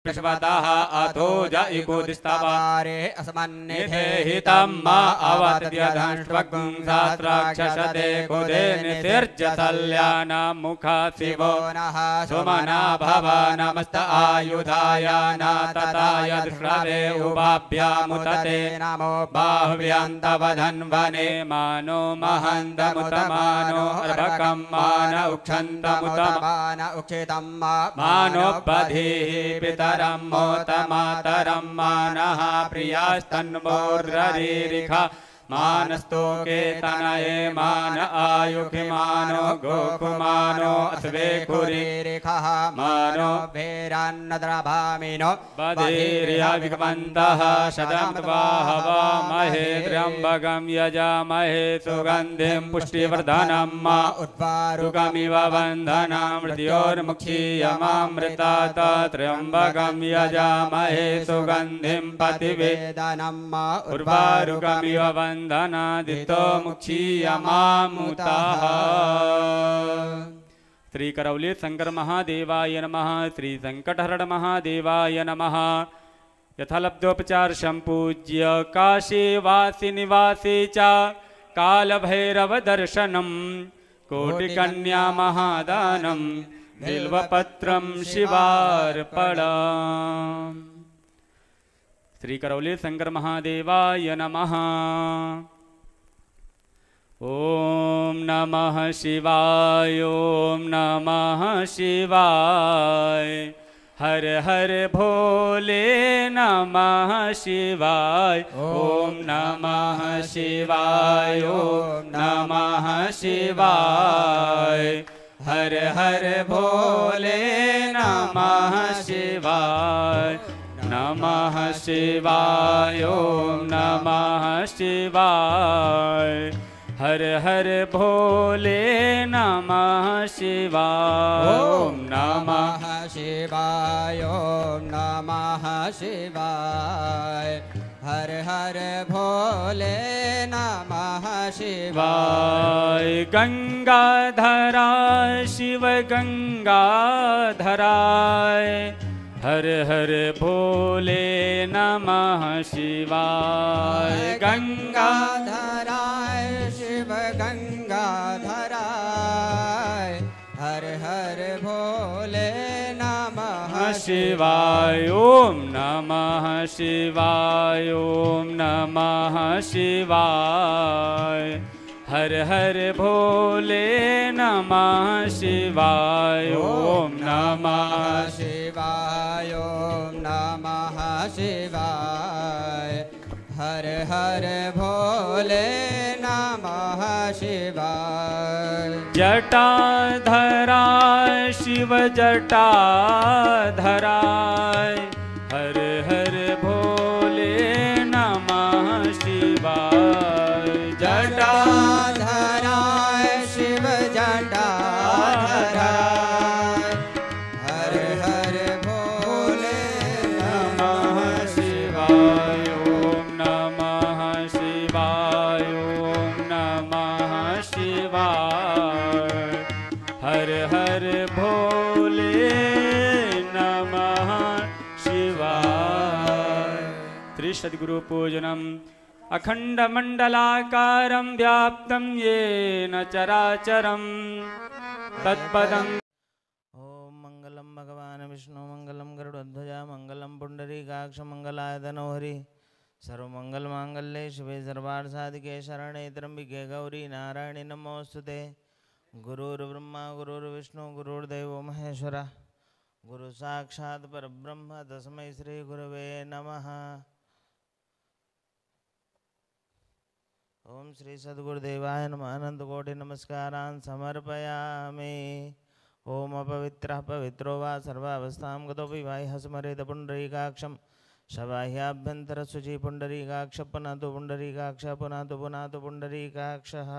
प्रश्वतः अथो जयिकुदिस्तवारे अस्मन्निधे हितं मा अवत्यधंष्वगुं सहस्राक्षसते कुदे नितिर्जसल्यानामुखा शिवो नः सुमना भव नमस्त आयुधाय नातताय दृष्टवे उभाभ्यामुतते नमो बाह्व्यन्तवधन्वने मानो महन्तमुतमानो अर्भकं मान उक्षन्तमुतमान उक्षितं मानोपधीः पितरं मोतमातरं मानः प्रियास्तन्मोर्ररीरिखा मानस्तोके तनये मान आयुखिमानो गोकुमानो अस्वेकुरीरिखः मानो भेरान्नद्रभामिनो बधिर्यभिगमन्तः शतमत्वाहवामहे त्र्यम्बकं यजामहे सुगन्धिं पुष्टिवर्धनं मा उद्वारुकमिव बन्धना मृत्योर्मुक्षीयमामृतात् त्र्यम्बकं यजामहे सुगन्धिं पतिवेदनं मा उर्वारुकमिव बन्धनादितो मुक्षीयमामुतः। श्री करौली शंकर महादेवाय नमः। श्री संकटहरण महादेवाय नमः। यथालब्धोपचार संपूज्य काशीवासी निवासी च कालभैरव दर्शनम कोटिकन्या महादानम बिल्वपत्रम शिवार्पणम्। श्री करौली शंकर महादेवाय नमः। ओम नमः शिवाय ओम नमः शिवाय हर हर भोले नमः शिवाय ओम नमः शिवाय ओम नमः शिवाय हर हर भोले नमः शिवाय नमः शिवाय ओम नमः शिवाय हर हर भोले नमः शिवाय ओम नमः शिवाय ओम नमः शिवाय हर हर भोले नमः शिवाय। गंगाधरा शिव गंगाधराय हर हर भोले नमः शिवाय। गंगाधराय शिव गंगाधराय हर हर भोले नमः शिवाय ओम नमः शिवाय ओम नमः शिवाय हर हर भोले नमः शिवाय ओम नमः शिवाय ओम नमः शिवाय हर हर भोले नमः शिवाय। जटाधरा शिव जटाधराय हर हर भोले नमः शिवाय। जटाधराय शिव जटाधराय हर हर भोले नमः शिवाय ओम नमः शिवाय ओम नमः शिवाय हर हर भोले नमः शिवाय। श्री सद्गुरु पूजनम अखंड मंडलाकारं व्याप्तं येन चराचरं तत्पदं। ओम मंगलम भगवान विष्णु मंगलम गरुड़ध्वजा मंगलम पुंडरीकाक्ष मंगलायतनो हरि सर्वमंगल मांगल्ये शिवे सर्वार्थ साधिके शरणे त्र्यंबिके गौरी नारायणी नमोस्तुते। गुरुर्ब्रह्मा गुरुर्विष्णु गुरुर्देवो महेश्वरा गुरु साक्षात् परब्रह्म तस्मै श्री गुरवे नमः। ओम श्री सद्गुरुदेवाय नमः। अनंत कोटि नमस्कारान् समर्पयामि। ओम अपवित्रः पवित्रो वा सर्वावस्थां गतोऽपि बाह्यः स्मरेत पुण्डरीकाक्षं शबाह्याभ्यन्तरशुचि पुण्डरीकाक्ष पुनातु पुण्डरीकाक्ष पुनातु पुनातु पुण्डरीकाक्षः।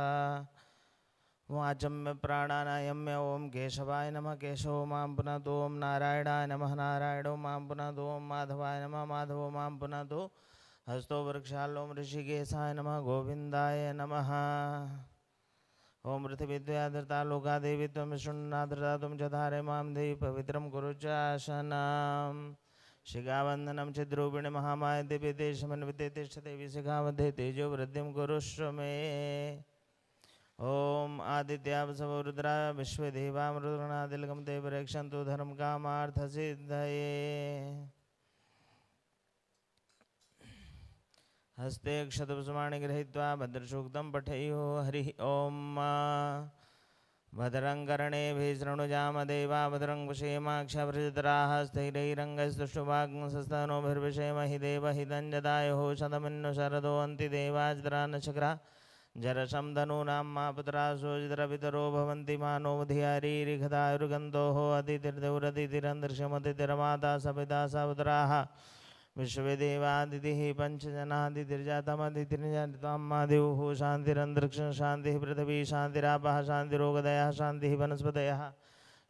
वाचम्य प्राणानायम्य ओम केशवाय नमः केशवो मां पुनातु ओम नारायणाय नमः नारायणो मां पुनातु ओम माधवाय नमः माधवो मां पुनातु हस्तो वृक्षालो ऋषिकेशाय नमः गोविंदाय नमः। ओम पृथिवीद्वयाधृता लोका देवी त्वं विष्णुनाधृता त्वं च धारय मां देवी पवित्रं कुरु च आसनं शिखावन्दनं चिद्रूपिणि महामाय दिव्य तेजमन्विते तिष्ठते विशिखामध्ये तेजो वृद्धिं कुरुष्व मे। ओम आदित्या वसवो रुद्रा विश्वदेवा मृदगणादिलकं ते रक्षन्तु धर्म कामार्थ सिद्धये। हस्ते क्षतपुष्पाणि गृहीत्वा भद्रसूक्तं पठेयुः। हरिः ओम। भद्रं कर्णेभिः शृणुयाम देवा भद्रं कुशेमाक्षभृजत्राः स्थिरैरङ्गैस्तुष्टुवाग्ंसस्तनोभिर्विषेमहि देवहितं जदायुः शतमिन्नु शरदो अन्ति देवाज्रा नक्षत्रा जरशं धनूनां मा पुत्रा सोजितरपितरो भवन्ति मानो धियारीरिघदायुर्गन्धोः अतिथिर्देवरतिथिरन्दृश्यमतिथिरमाता सपिता सपुत्राः विश्वदेवादितिः पञ्चजनादितिर्जातमदितिर्जातमादिवुः शान्तिरन्तरिक्षं शान्तिः पृथिवी शान्तिरापः शान्तिरोगदयः शान्तिः वनस्पतयः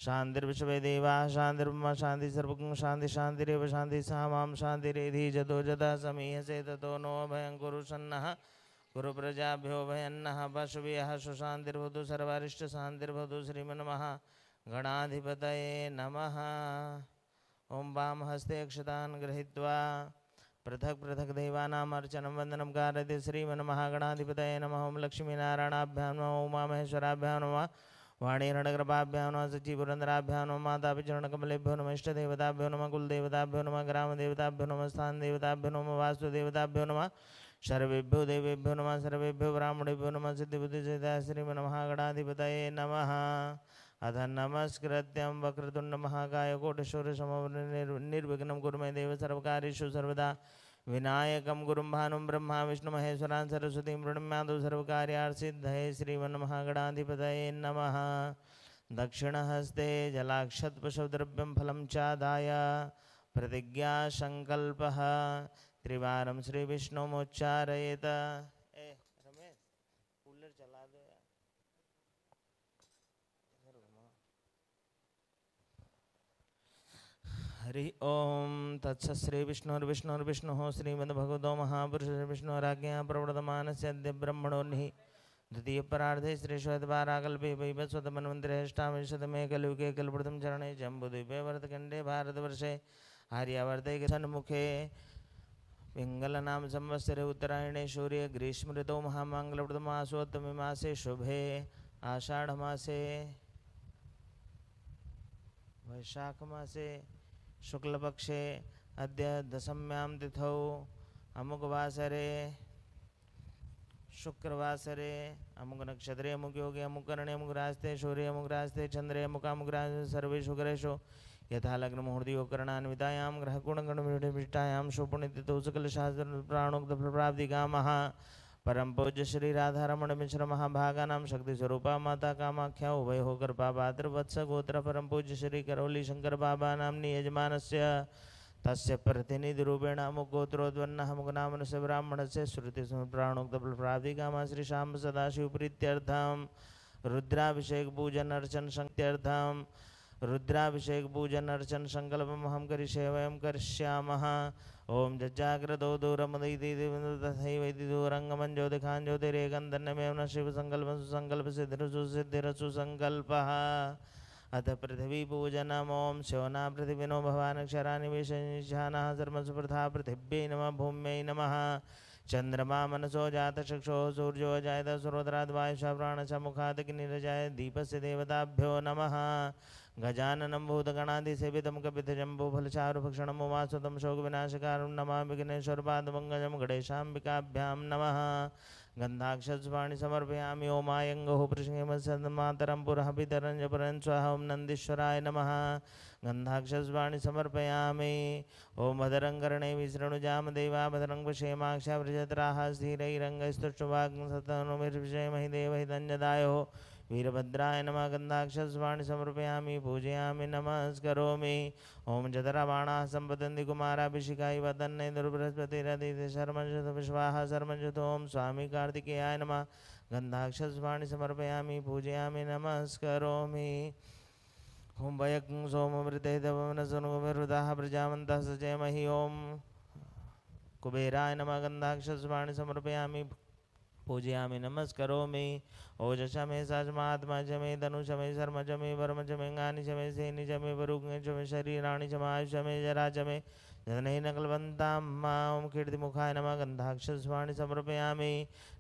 शान्तिर्विश्वदेवाः शान्तिर्ब्रह्म शान्तिः सर्वगं शान्ति शान्तिरेव शान्तिः सा मां शान्तिरेधि जतो जतः समीहसे ततो नो भयं कुरु सन्नः कुरु प्रजाभ्यो भयन्नः पशुभ्यः सुशान्तिर्भवतु सर्वारिष्टशान्तिर्भवतु श्रीमन्मः गणाधिपतये नमः। ओं वाम हस्ते अक्षतान् गृहीत्वा पृथक् पृथक् देवानाम् अर्चनं वन्दनं कारयति श्रीमन्महागणाधिपतये नमः। ओं लक्ष्मीनारायणाभ्यां नमः। उमामहेश्वराभ्यां नमः। वाणीरणकृपाभ्यां नमः। सच्चिपुरन्दराभ्यां नमः। मातापितृणकमलेभ्यो नमः। इष्टदेवताभ्यो नमः। कुलदेवताभ्यो नमः। ग्रामदेवताभ्यो नमः। स्थानदेवताभ्यो नमः। वास्तुदेवताभ्यो नमः। सर्वेभ्यो देवेभ्यो नमः। सर्वेभ्यो ब्राह्मणेभ्यो नमः। सिद्धिबुद्धिसिद्धाय श्रीमन्महागणाधिपतये नमः। अथ नमस्कृत्यं वक्रतुण्डमहाकाय कोटिसूर्यसमप्रभं निर्विघ्नं कुरु मे देव सर्वकार्येषु सर्वदा विनायकं गुरुं भानुं ब्रह्मा विष्णुमहेश्वरान् सरस्वतीं प्रणम्यादौ सर्वकार्यार्थसिद्धये श्रीमन्महागणाधिपतये नमः। दक्षिणहस्ते जलाक्षतपशुद्रव्यं फलं चादाय प्रतिज्ञासङ्कल्पः त्रिवारं श्रीविष्णुमुच्चारयेत्। रमेश कूलर चला दो यार। हरि ओम तत्सत् श्री विष्णुर्विष्णुर्विष्णुः श्रीमद्भगवतो महापुरुषो विष्णुराज्ञया प्रवर्तमानस्य अद्य ब्रह्मणोर्निः द्वितीयपरार्धे श्रीश्वेतवाराकल्पे वैवस्वतमन्वन्तरेष्टाविंशतमे कलियुगे कल्पप्रथम चरणे जम्बूद्वीपे भरतखण्डे भारतवर्षे आर्यावर्ते सन्मुखे पिङ्गलनाम संवत्सरे उत्तरायणे सूर्य ग्रीष्म ऋतौ महामङ्गलप्रदमासोत्तमे मासे शुभे आषाढ़मासे वैशाखमासे शुक्लपक्षे अद्य दशम्यां तिथौ अमुकवासरे शुक्रवासरे अमुक नक्षत्रे अमुक योगे अमुक कर्णे अमुक रास्ते सूर्य अमुक रास्ते चंद्रे अमुकामुक रास्ते सर्वेषु ग्रहेषु यथा लग्न मुहूर्तियो करणान्वितायां ग्रहगुणगणविष्टायां शुभपुण्यतिथौ सकलशास्त्रप्राणोक्तफलप्राप्तिकामः परम पूज्य श्री राधारमण मिश्र महाभागानां शक्ति स्वरूपा माता कामाख्या उभयो कृपापात्र वत्स गोत्र परम पूज्य श्री करौली शंकर बाबा नाम्नि यजमानस्य तस्य प्रतिनिधि रूपेण अमुक गोत्रोद्वन्नः अमुक नामनस्य ब्राह्मणस्य श्रुति प्राणोक्तफलप्राप्तिकामः श्री श्याम सदाशिव प्रीत्यर्थं रुद्राभिषेक पूजन अर्चन संत्यर्थं रुद्राभिषेक पूजन अर्चन संकल्पम हम करिष्ये वयं करिष्यामः। ओम जज्जाग्रतो दूरमुदयति तथैवैति दूरंगमं ज्योतिखान् ज्योतिरेकन्दन्यमेव न शिव संकल्पं सुसंकल्पसिद्धिरसु सिद्धिरसु संकल्पः। अथ पृथ्वी पूजनम्। ओम शोना पृथिविनो भवानक्षराणि विशेषानः सर्वसुप्रथा पृथिव्यै नमः भूम्यै नमः। चंद्रमा मनसो जातचक्षुः सूर्यो जायत सुरोधराद् वायुषा प्राणश्च मुखात् अग्निरजाय दीपस्य देवताभ्यो नमः। गजाननं भूतगणाधिसेवितं कपितजम्बूफलचारुभक्षणम् उमासुतं शोकविनाशकारं नमामि विघ्नेश्वरपादपङ्कजं गणेशाम्बिकाभ्यां नमः। गन्धाक्षस्वाणि समर्पयामि। ओमायङ्गोः पृष्ठेमसन्मातरं पुरः पितरं च परं स्वः। ओं नन्दीश्वराय नमः। गन्धाक्षस्वाणि समर्पयामि। ओं भद्रं कर्णेभिः विशृणुयाम देवा भद्रं पश्येमाक्षावृजत्राः स्थिरैरङ्गैस्तुष्टुवाग्ंसस्तनूभिर्विषेमहि देवहितं जदायुः। वीरभद्राय नमः। गन्धाक्षस्वाणि समर्पयामि पूजयामि नमस्करोमि। ओम जतराबाणाः सम्पतन्ति कुमाराभिषेकाय वदन्ने दुर्बृहस्पतिरदिति शर्मञ्जुत विश्वाः शर्मञ्जुत। ओम स्वामी कार्तिकेयाय नमः। गन्धाक्षस्वाणि समर्पयामि पूजयामि नमस्करोमि। ओम वयं सोमवृते दवनसनुगुरुदाः प्रजावन्तः सचेमहि। ओम कुबेराय नमः। गन्धाक्षस्वाणि समर्पयामि पूजयामि नमस्करोमि। ओजसा मे साजमात्मा च मे धनु च मे शर्म च मे वर्म च मे गानि च मे सेनि च मे वरुग्नि च मे शरीराणि च मे आयुष मे जरा च मे जननैनकल्पन्तां ॐ कीर्तिमुखाय नमः गन्धाक्षस्वाणि समर्पयामि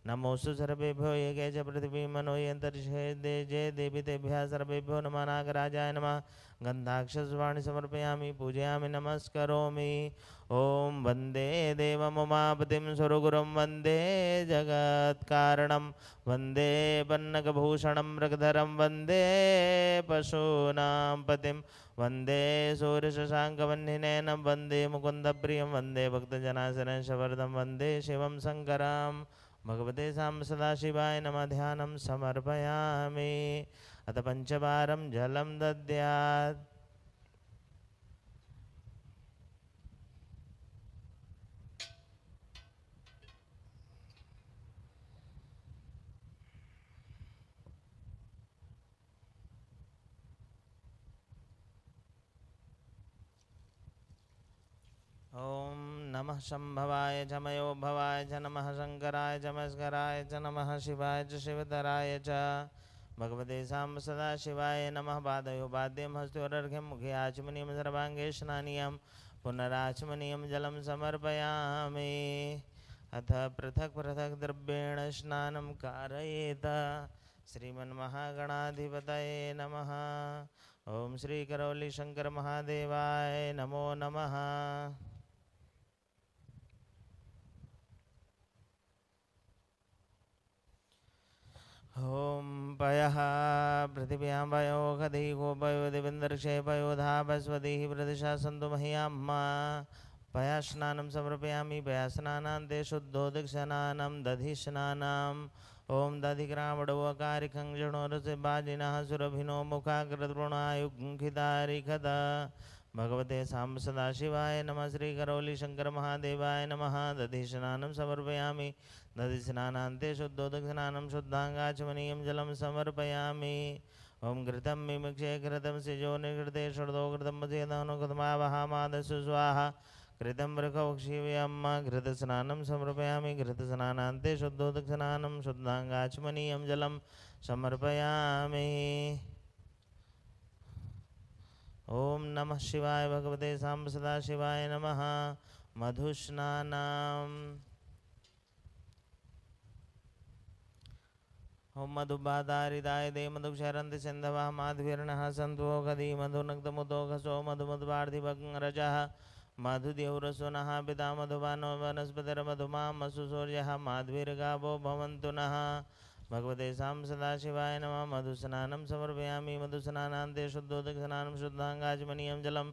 नमोऽस्तु सर्वेभ्यो ये के च पृथिवी मनो यन्तरिक्षे जे देवी तेभ्यः सर्वेभ्यो नमः नागराजाय नमः गन्धाक्षस्वाणि समर्पयामि पूजयामि नमस्करोमि ॐ वन्दे देवमुमापतिं सुरगुरुं वन्दे जगत्कारणं वन्दे पन्नगभूषणं मृगधरं वन्दे पशूनां पतिं वन्दे सूर्यशशाङ्कवह्निनयनं वन्दे मुकुन्दप्रियं वन्दे भक्तजनाशनशवर्धं वन्दे शिवं शङ्करं भगवते सां सदाशिवाय नमः ध्यानं समर्पयामि अथ पञ्चवारं जलं दद्यात् ॐ नमः शम्भवाय च मयोभवाय च नमः शङ्कराय च मस्कराय च नमः शिवाय च शिवतराय च भगवते सां सदाशिवाय नमः पादयो पाद्यं हस्तोरर्घ्यं मुखे आचमनीयं सर्वाङ्गे स्नानीयं पुनराचमनीयं जलं समर्पयामि अथ पृथक् पृथक् द्रव्येण स्नानं कारयेत श्रीमन्महागणाधिपतये नमः ओम श्री करौली शंकर महादेवाय नमो नमः ओम पयः पृथिव्यां पयो खदिगो पयो दिविन्दर्षे पयो धापस्वतिः प्रदिशा सन्तु मह्याम्मा पया स्नानं समर्पयामि पया स्नानान्ते शुद्धोदकस्नानं दधिस्नानम् ओम दधिग्रामडवकारिखं जणोरसे बाजिनः सुरभिनो मुखाग्रद्रोणायुङ्खितारिखद भगवते सां सदाशिवाय नमः श्री करौली शंकर महादेवाय नमः दधिस्नानं समर्पयामि दधिस्नानान्ते शुद्धोदकस्नानं शुद्धाङ्गाचमनीयं जलं समर्पयामि ओम घृतं मिमिक्षे घृतं सिजो निघृते षड्दो घृतं मसेदनो घृतमावहामादस्सु स्वाहा कृतं वृखवक्षीव्यं घृतस्नानं समर्पयामि घृतस्नानान्ते शुद्धोदकस्नानं शुद्धाङ्गाचमनीयं जलं समर्पयामि ओम नमः शिवाय भगवते सां सदाशिवाय नमः मधुस्नानम् ओम मधुबाधारिदाय दे मधुक्षरन्ति सिन्धवः माध्वीर्णः सन्तो गदी मधुनक्तमुदोघसो मधुमध्वार्धिभग्रजः मधुदेवरसुनः पिता मधुबानो वनस्पतिर्मधुमामसु सूर्यः माध्वीर्गावो भवन्तु नः भगवते सां सदाशिवाय नमः मधुस्नानं समर्पयामि मधुस्नानान्ते शुद्धोदकस्नानं शुद्धाङ्गाचमनीयं जलं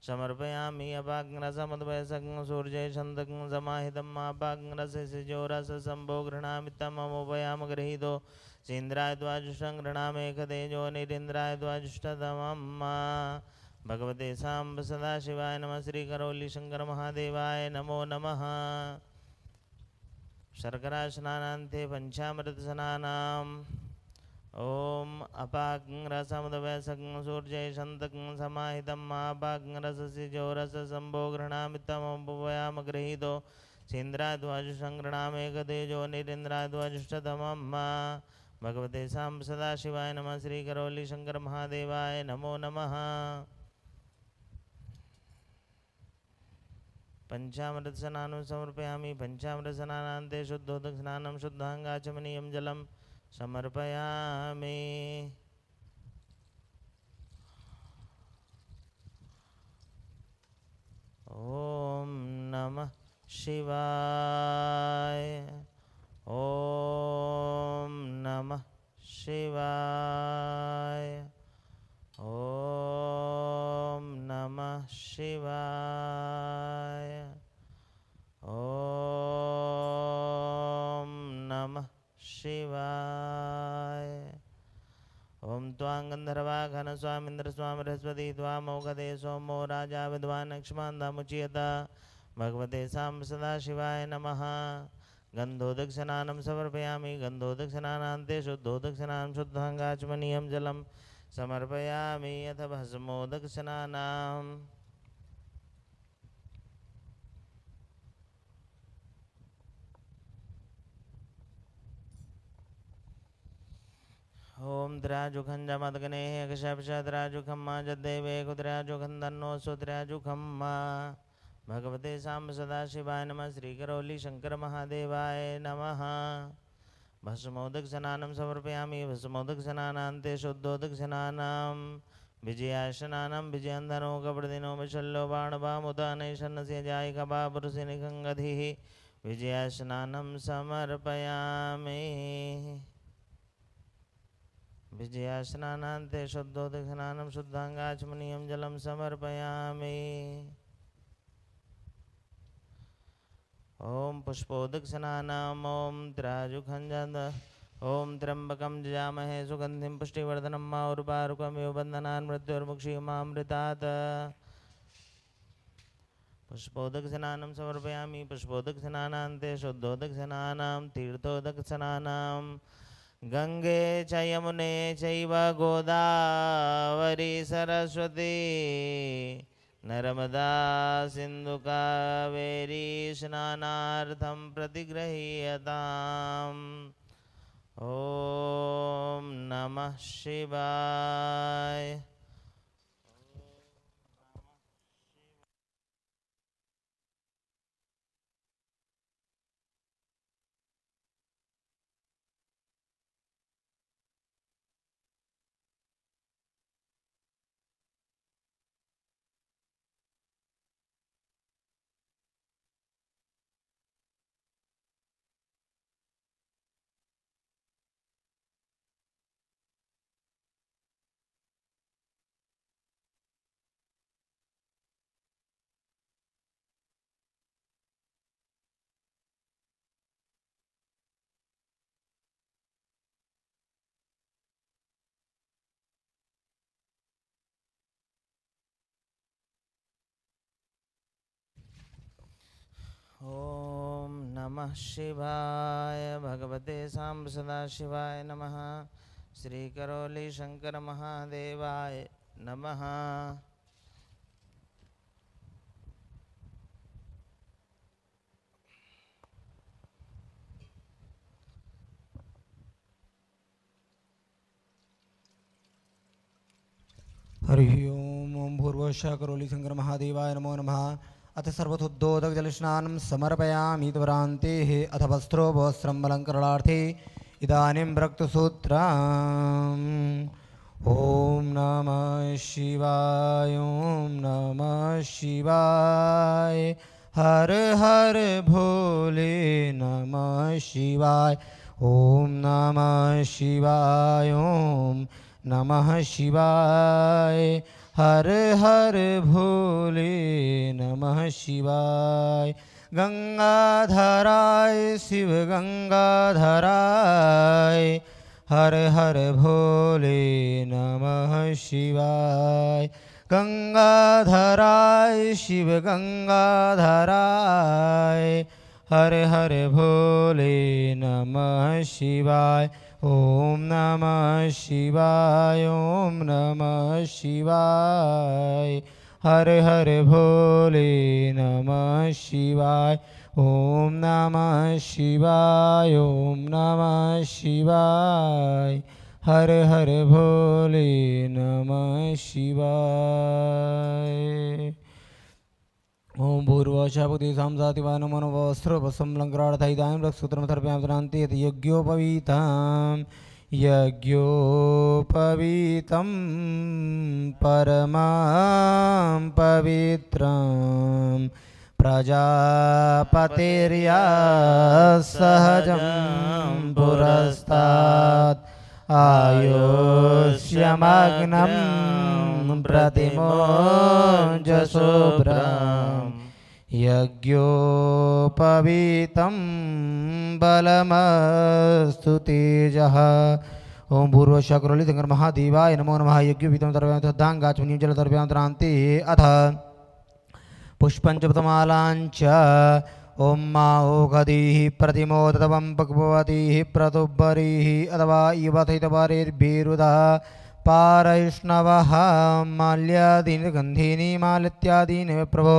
समर्पयामि अपाग्रसमद्वयसं सूर्यछन्दकं समाहितं अपाग्रससिजोरससम्भो गृह्णामि तममुपयाम गृहीतो चेन्द्राय द्वाजुष्टं गृह्णामेकतेजो निरीन्द्राय द्वाजुष्टतमं भगवते सां सदाशिवाय नमः श्री करौली शंकर महादेवाय नमो नमः शर्करा स्नानान्ते पंचामृत स्नानाम् ओम अपाग्रसमुदवयसं सूर्यछन्दकं समाहितं अपाग्रससिजोरससम्भो गृह्णामि तममुपयाम गृहीतो चेन्द्राय द्वाजुष्टं गृह्णामेकतेजो निरीन्द्राय द्वाजुष्टतमं भगवते सां सदाशिवाय नमः श्री करौली शंकर महादेवाय नमो नमः पंचामृत स्नानं समर्पयामि पंचामृत स्नानान्ते शुद्धोदकस्नानं शुद्धाङ्गाचमनीयं जलं समर्पयामि ओम नमः शिवाय ओम नमः शिवाय ओम नमः शिवाय ओम नमः शिवाय ओम त्वां गन्धर्वा घनस्वामिन्द्र स्वामी बृहस्पति त्वामौघदे सोमो राजा विद्वान् लक्ष्मणमुच्यत भगवते सां सदाशिवाय नमः गन्धोदकस्नानं समर्पयामि गन्धोदकस्नानान्ते शुद्धोदकस्नानं शुद्धाङ्गाचमनीयं जलं समर्पयामि अथ भस्मोदकस्नानम् ओम द्राजुखं जमदग्नेः कशपशद्राजुखं मा जद्देवे कुद्राजुखं तन्नो सुद्राजुखं मा भगवते साम्ब सदाशिवाय नमः। श्री करौली शंकर महादेवाय नमः। भस्मोदक स्नानं समर्पयामि। भस्मोदक स्नानान्ते शुद्धोदक स्नानां विजयाशनानं विजयन्धनो कपड़दिनो विशल्यो बाणवामुदानैषन्नस्य जायिकपापुरुषनिखङ्गधिः विजयाशनानं समर्पयामि। विजयाशनानान्ते शुद्धोदक स्नानं शुद्धाङ्गाचमनीयं जलं समर्पयामि। ओम पुष्पोदक स्नानाम ओम त्राजुखंजन ओम त्र्यंबकं जजामहे सुगंधिं पुष्टिवर्धनं मारुपारुकमिव बन्धनान् मृत्युर्मुक्षीयमामृतात्। पुष्पोदक स्नानं समर्पयामि। पुष्पोदक स्नानान्ते शुद्धोदक स्नानां तीर्थोदक स्नानां गंगे च यमुने चैव गोदावरी सरस्वती नर्मदा सिंधु कावेरी स्नानार्थं प्रतिगृह्यताम्। ओम नमः शिवाय। ओम नमः शिवाय। भगवते साम्ब सदाशिवाय नमः। श्री करौली शंकर महादेवाय नमः। हरि ओम भूर्भुवस्सुः करौली शंकर महादेवाय नमो नमः। अथ सर्वथोद्योतक जलस्नानं समर्पयामि त्वरान्तेः अथ वस्त्रो वस्त्रम् अलङ्करणार्थे इदानीं रक्तसूत्रम्। ॐ नमः शिवाय ॐ नमः शिवाय हर हर भोले नमः शिवाय ॐ नमः शिवाय ॐ नमः शिवाय हर हर भोले नमः शिवाय। गंगाधराय शिव गंगाधराय हर हर भोले नमः शिवाय। गंगाधराय शिव गंगाधराय हर हर भोले नमः शिवाय। ओम नमः शिवाय ओम नमः शिवाय हर हर भोले नमः शिवाय। ओम नमः शिवाय ओम नमः शिवाय हर हर भोले नमः शिवाय। ओम भूर्भुवस्सुः साम्सातिवाय नमो नमः। वस्त्रसंलङ्करणार्थैदानीं रक्षसूत्रं समर्पयामि। यत् यज्ञोपवीतं यज्ञोपवीतं परमां पवित्रं प्रजापतिर्या सहजं पुरस्तात् आयुष्यमग्नं प्रतिमोजशुभ्रम् यज्ञोपवीतं बलमस्तु तेजः। ओम भूर्भुवस्सुः करौली शंकर महादेवाय नमो नमः। यज्ञोपवीतं तर्पयामि तद्धाङ्गाचमनीयं जलतर्पयामि तरान्ते। अथ पुष्पञ्चपतमालाञ्च ओम मा ओघदीः प्रतिमोदतवं भगवतीः प्रतुब्बरीः अथवा युवथितपरेर्भिरुदा पारैष्णवः माल्यादीनि गन्धीनि मालित्यादीनि प्रभो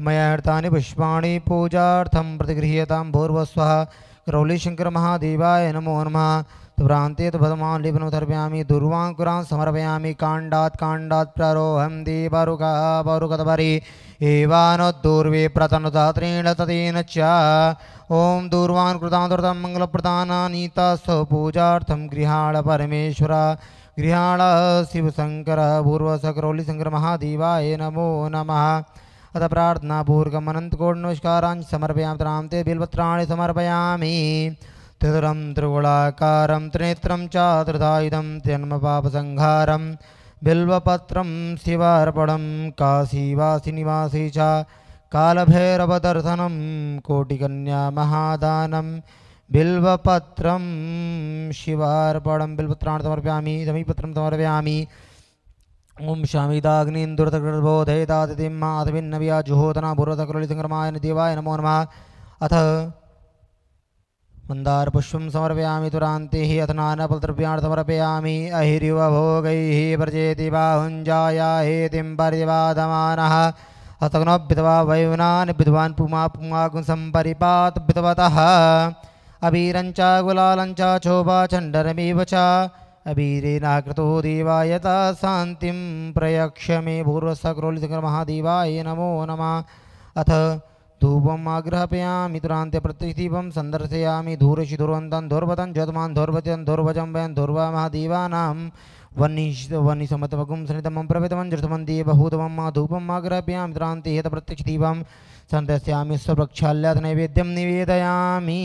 मया हृतानि पुष्पाणि पूजार्थं प्रतिगृह्यतां। भूर्भुवस्सुः करौली शंकर महादेवाय नमो नमः। भ्रान्ते भदमान् लिपनं समर्पयामि दुर्वाङ्कुरान् समर्पयामि काण्डात् प्रारोहं दीपरुकतपरि एवानोद्दूर्वे प्रतनुदात्रेण ततेन च ॐ दूर्वान् कृतान् दुर्तं मङ्गलप्रदानानीतास्तव पूजार्थं गृहाण परमेश्वर गृहाण शिवशङ्कर पूर्वसकरौलिशङ्कर महादेवाय नमो नमः अथ प्रार्थनापूर्वकम् अनन्तकोटिनमस्कारान् समर्पयामि त्रान्ते बिल्वत्राणि समर्पयामि त्रिदुरं त्रिगुणाकारं त्रिनेत्रं च त्रिधायुधं जन्मपापसंहारं बिल्वपत्रं शिवार्पणं काशीवासिनिवासी च कालभैरवदर्शनं कोटिकन्या महादानं बिल्वपत्रं शिवार्पणं बिल्वपत्राणि समर्पयामि समीपत्रं समर्पयामि ओम शामिदाग्निन्दुरतकृतबोधयतातिथिं माधविन्नव्या जुहोतना भूर्वतकरुलिसङ्क्रमाय देवाय नमो नमः अथ मन्दारपुष्पं समर्पयामि तुरान्तेः अथ नानाफलद्रव्याणि समर्पयामि अहिरिवभोगैः व्रजेति बाहुञ्जाय हेतिं पर्यवादमानः अतग्नोभितवा वैवनान् विद्वान् पुमागुं सम्परिपात विद्वतः अबीरञ्च गुलालञ्च चोभाचण्डरमेव च अबीरेणाकृतो देवायता शान्तिं प्रयक्ष मे भूर्वसकरोलिशङ्कर महादेवाय नमो नमः अथ धूपम् आग्रहपयामि तुरान्ते प्रतिदीपं सन्दर्शयामि धूरशि धुर्वन्तं धुर्वतं ज्योतमान् धुर्वतं धुर्वजं वयं धुर्वा महादेवानां वह्निसमतमगुं सनितमं प्रवितमं जृतमं देवभूतमं मा धूपम् आग्रहपयामि तुरान्ते हेत प्रत्यक्षदीपं सन्दर्शयामि स्वप्रक्षाल्यात् नैवेद्यं निवेदयामि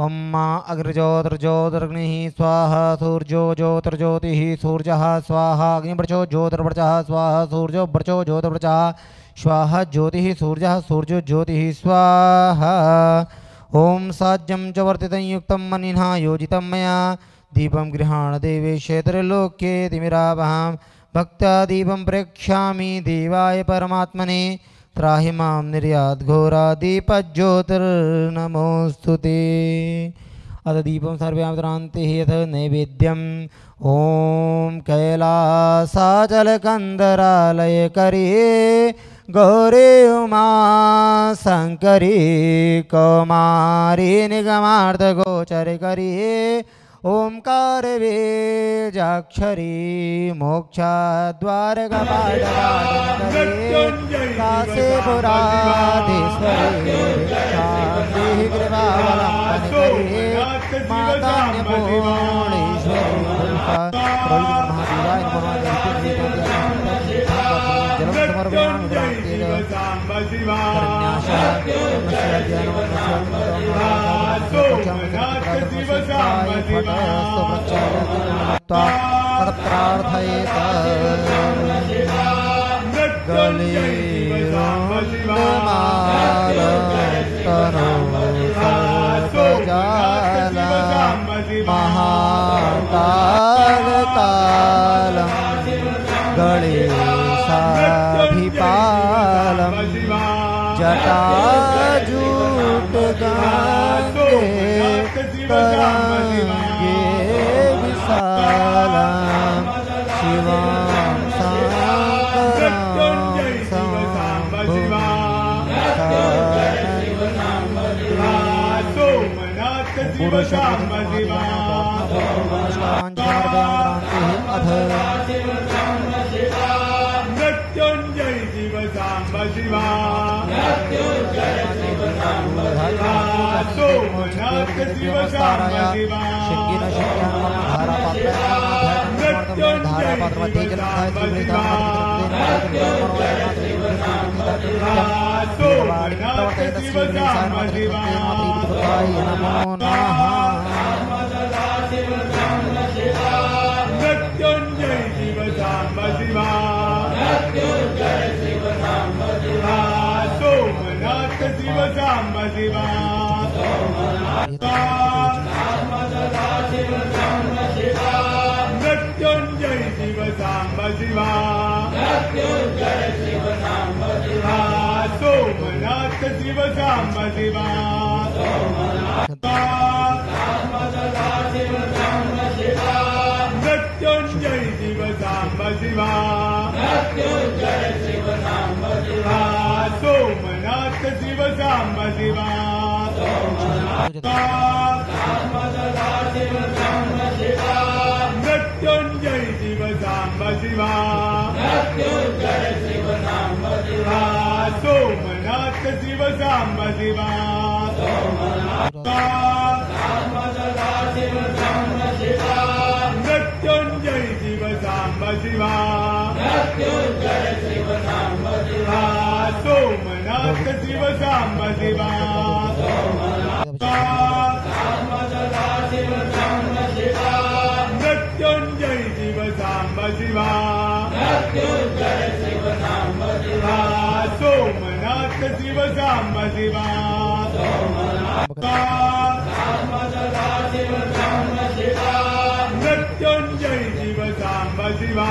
ओम अग्रज्योतिर्ज्योतिर्ग्निः स्वाहा सूर्यो ज्योतिर्ज्योतिः सूर्यः स्वाहा अग्निवर्चो ज्योतिर्वर्चः स्वाहा सूर्यो वर्चो ज्योतिर्वर्चः स्वाहा ज्योतिः सूर्यः सूर्यो ज्योतिः स्वाहा ओम साज्यं च वर्तितं युक्तं मनिना योजितं मया दीपं गृहाण देवेश त्रैलोक्ये तिमिरावहां भक्त्या दीपं प्रेक्ष्यामि देवाय परमात्मने त्राहि मां निर्याद्घोरादीपज्योतिर्नमोऽस्तुते अथ दीपं सर्वयामि तुरान्ते यथ नैवेद्यम् ॐ कैलासाचलकन्दरालयकरी गौरी उमा शङ्करी कौमारी निगमार्धगोचरकरी ओंकार वेजाक्षरी मोक्षद्वारकपाटपाटनकरी काशीपुराधीश्वरी शान्तिः कृपावलम्बनकरी मातान्यपूर्णेश्वरी महादेवाय जलं समर्पयामि महाकालकालं गणेशाभिपालं जटाजूटगाङ्गे तरङ्गे विशालं शिवां शङ्करं मृत्युंजय शिव सांब शिवा सोमनाथ शिव सांब शिवा मृत्युंजय शिव सांब शिवा सोमनाथ शिव सांब शिवा मृत्युंजय शिव सांब शिवा सोमनाथ शिव सांब शिवा मृत्युंजय शिव सांब शिवा सोमनाथ शिव सांब शिवा मृत्युंजय शिव सांब शिवा सोमनाथ शिव सांब शिवा मृत्युंजय शिव सांब शिवा सोमनाथ शिव सांब शिवा मृत्युंजय शिव सांब शिवा सोमनाथ शिव सांब शिवा मृत्युंजय शिव सांब शिवा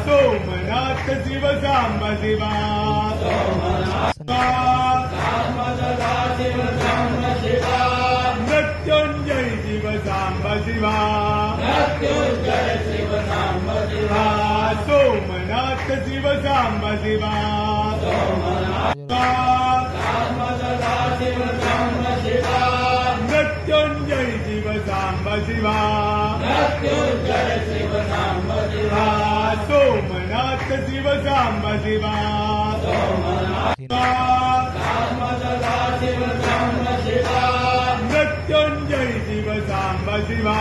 सोमनाथ शिव सांब शिवा मृत्युंजय शिव सांब शिवा सोमनाथ शिव सांब शिवा मृत्युंजय शिव सांब शिवा सोमनाथ शिव सांब शिवा मृत्युंजय शिव सांब शिवा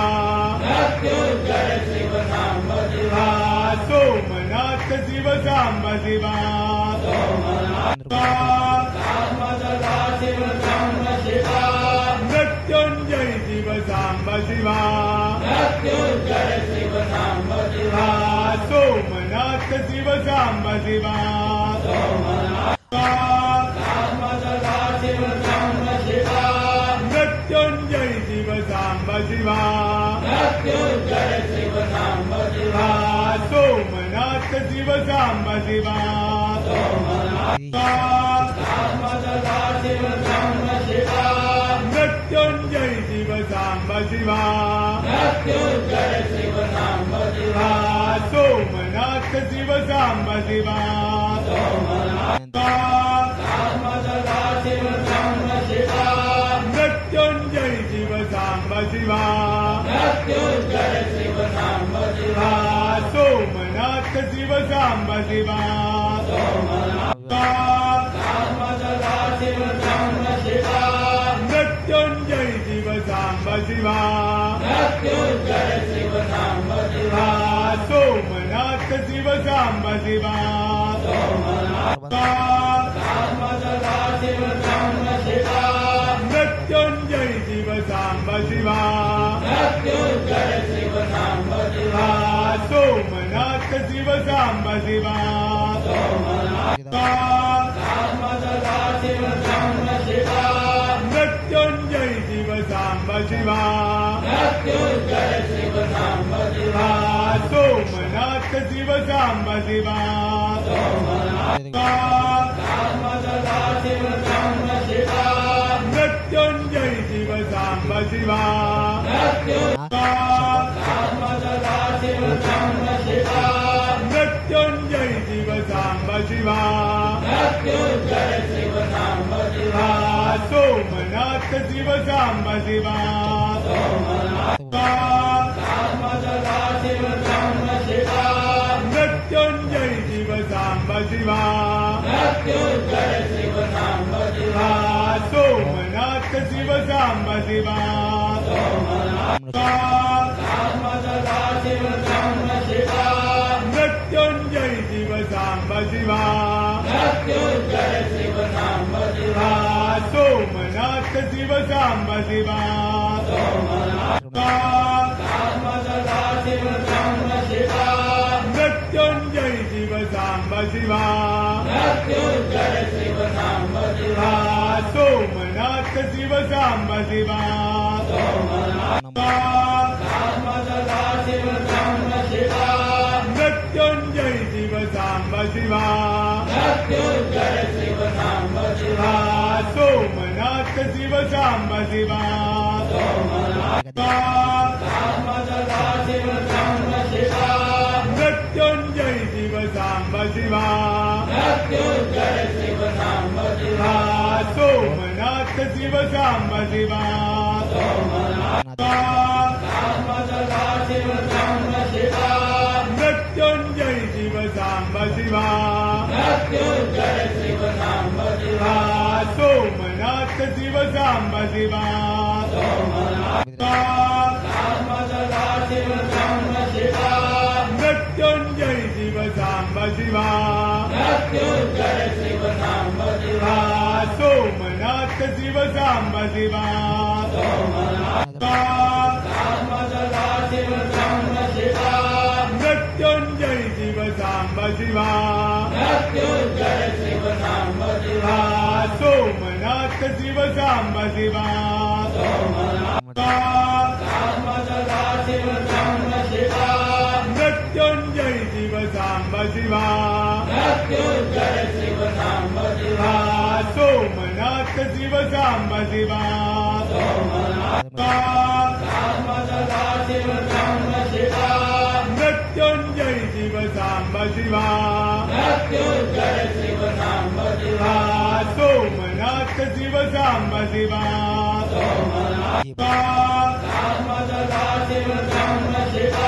सोमनाथ शिव सांब शिवा मृत्युंजय शिव सांब शिवा सोमनाथ शिव सांब शिवा मृत्युंजय शिव सांब शिवा सोमनाथ शिव सांब शिवा मृत्युंजय शिव सांब शिवा सोमनाथ शिव सांब शिवा मृत्युंजय शिव सांब शिवा सोमनाथ शिव सांब शिवा मृत्युंजय शिव सांब शिवा सोमनाथ शिव सांब शिवा मृत्युंजय शिव सांब शिवा सोमनाथ शिव सांब शिवा मृत्युंजय शिव सांब शिवा सोमनाथ शिव सांब शिवा मृत्युंजय शिव सांब शिवा मृत्युंजय शिव सांब शिवा सोमनाथ शिव सांब शिवा मृत्युंजय शिव सांब शिवा सोमनाथ शिव सांब शिवा मृत्युंजय शिव सांब शिवा सोमनाथ शिव सांब शिवा मृत्युंजय शिव सांब शिवा सोमनाथ शिव सांब शिवा मृत्युंजय शिव सांब शिवा सोमनाथ शिव सांब शिवा मृत्युंजय मृत्युंजय शिव सांब शिवा मृत्युंजय शिव सांब शिवा सोमनाथ शिव सांब शिवा शिव सांब शिवा मृत्युंजय शिव सांब शिवा मृत्युंजय शिव सांब शिवा सोमनाथ शिव सांब शिवा शिव सांब शिवा मृत्युंजय शिव सांब शिवा मृत्युंजय शिव सांब शिवा सोमनाथ शिव सांब शिवा शिव सांब शिवा मृत्युंजय शिव सांब शिवा मृत्युंजय शिव सांब शिवा सोमनाथ शिव सांब शिवा शिव सांब शिवा मृत्युंजय शिव सांब शिवा मृत्युंजय शिव सांब शिवा सोमनाथ शिव सांब शिवा शिव सांब शिवा मृत्युंजय शिव सांब शिवा मृत्युंजय शिव सांब शिवा सोमनाथ शिव सांब शिवा शिव सांब शिवा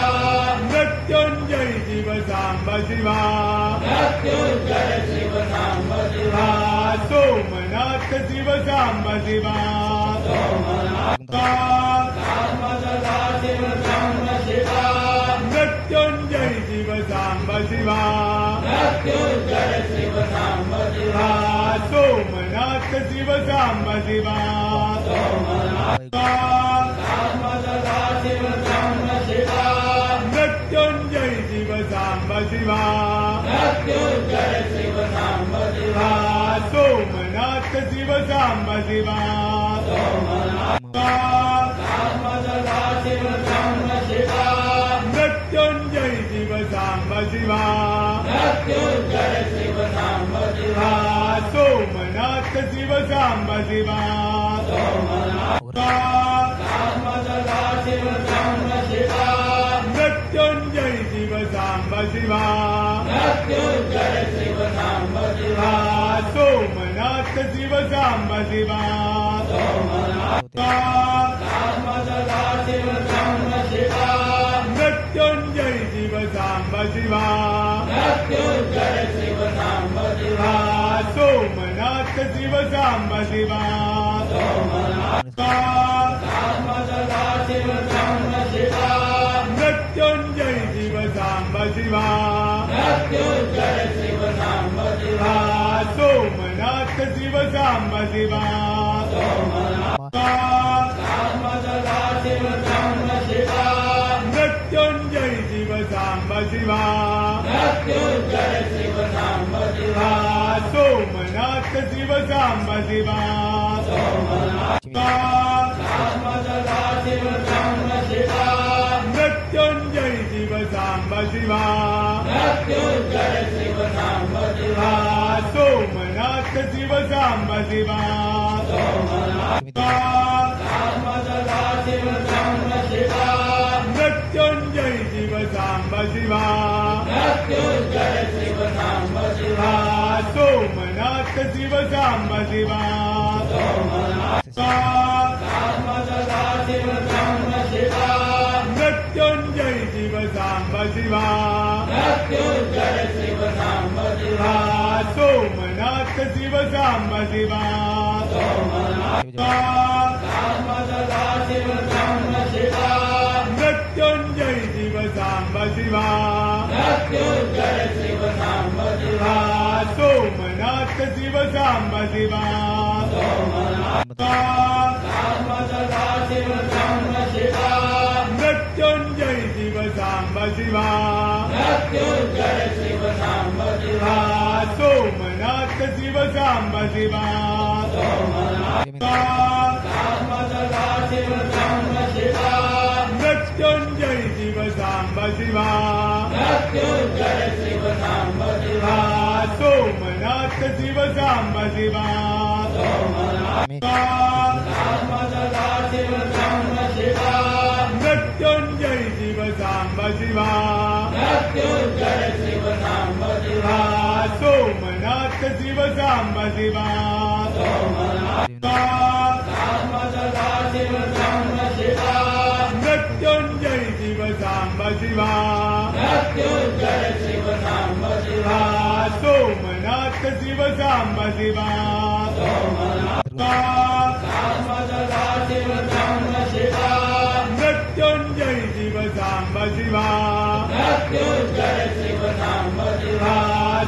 मृत्युंजय शिव सांब शिवा मृत्युंजय शिव सांब शिवा सोमनाथ शिव सांब शिवा शिव सांब शिवा मृत्युंजय शिव सांब शिवा मृत्युंजय शिव सांब शिवा सोमनाथ शिव सांब शिवा शिव सांब शिवा मृत्युंजय शिव सांब शिवा मृत्युंजय शिव सांब शिवा सोमनाथ शिव सांब शिवा शिव सांब शिवा मृत्युंजय शिव सांब शिवा मृत्युंजय शिव सांब शिवा सोमनाथ शिव सांब शिवा शिव सांब शिवा मृत्युंजय शिव सांब शिवा मृत्युंजय शिव सांब शिवा सोमनाथ शिव सांब शिवा शिव सांब शिवा मृत्युंजय शिव सांब शिवा मृत्युंजय शिव सांब शिवा सोमनाथ शिव सांब शिवा शिव सांब शिवा मृत्युंजय शिव सांब शिवा मृत्युंजय शिव सांब शिवा सोमनाथ शिव सांब शिवा शिव सांब शिवा मृत्युंजय शिव सांब शिवा मृत्युंजय शिव सांब शिवा सोमनाथ शिव सांब शिवा शिव सांब शिवा मृत्युंजय शिव सांब शिवा मृत्युंजय शिव सांब शिवा सोमनाथ शिव सांब शिवा शिव सांब शिवा मृत्युंजय शिव सांब शिवा मृत्युंजय शिव सांब शिवा सोमनाथ शिव सांब शिवा शिव सांब शिवा मृत्युंजय शिव सांब शिवा मृत्युंजय शिव सांब शिवा सोमनाथ शिव सांब शिवा शिव सांब शिवा मृत्युंजय शिव सांब शिवा मृत्युंजय शिव सांब शिवा सोमनाथ शिव सांब शिवा शिव सांब शिवा मृत्युंजय शिव सांब शिवा मृत्युंजय शिव सांब शिवा सोमनाथ शिव सांब शिवा शिव सांब शिवा मृत्युंजय शिव सांब शिवा मृत्युंजय शिव सांब शिवा सोमनाथ शिव सांब शिवा शिव सांब शिवा मृत्युंजय शिव सांब शिवा शिवा सोमनाथ शिव सांब शिवा मृत्युंजय शिव सांब शिवा सोमनाथ शिव सांब शिवा मृत्युंजय शिव सांब शिवा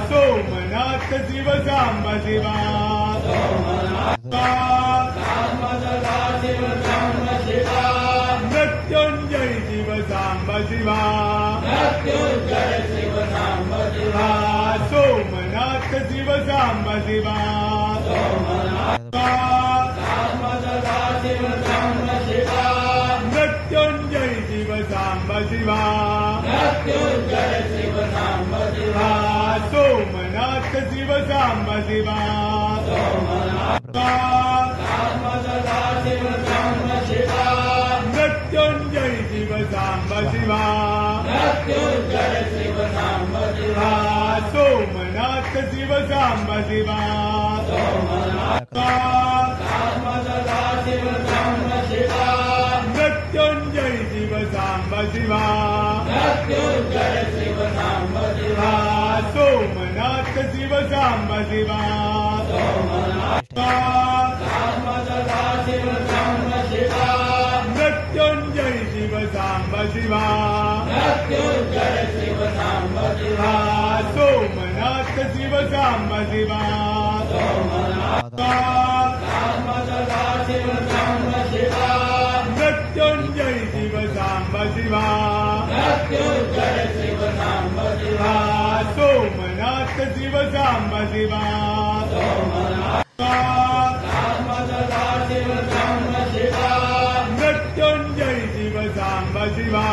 सोमनाथ शिव सांब शिवा मृत्युंजय शिव सांब शिवा सोमनाथ शिव सांब शिवा मृत्युंजय शिव सांब शिवा सोमनाथ शिव सांब शिवा मृत्युंजय शिव सांब शिवा सोमनाथ शिव सांब शिवा मृत्युंजय शिव सांब शिवा सोमनाथ शिव सांब शिवा मृत्युंजय शिव सांब शिवा सोमनाथ शिव सांब शिवा मृत्युंजय शिव सांब शिवा सोमनाथ शिव सांब शिवा मृत्युंजय शिव सांब शिवा सोमनाथ शिव सांब शिवा मृत्युंजय शिव सांब शिवा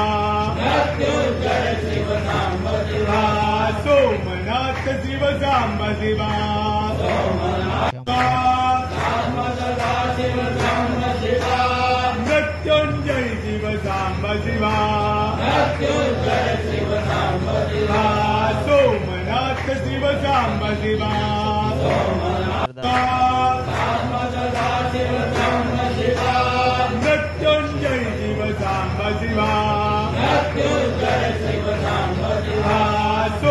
सोमनाथ शिव सांब शिवा मृत्युंजय शिव सांब शिवा सोमनाथ शिव सांब शिवा मृत्युंजय शिव सांब शिवा सोमनाथ शिव सांब शिवा मृत्युंजय शिव सांब शिवा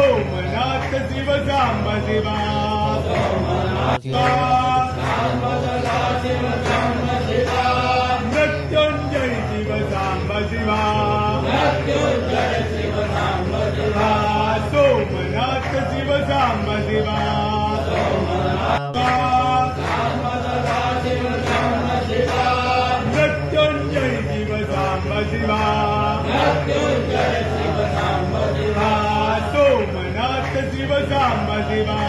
सोमनाथ शिव सांब शिवा मृत्युंजय शिव सांब शिवा सोमनाथ शिव सांब शिवा मृत्युंजय शिव सांब शिवा सोमनाथ शिव सांब शिवा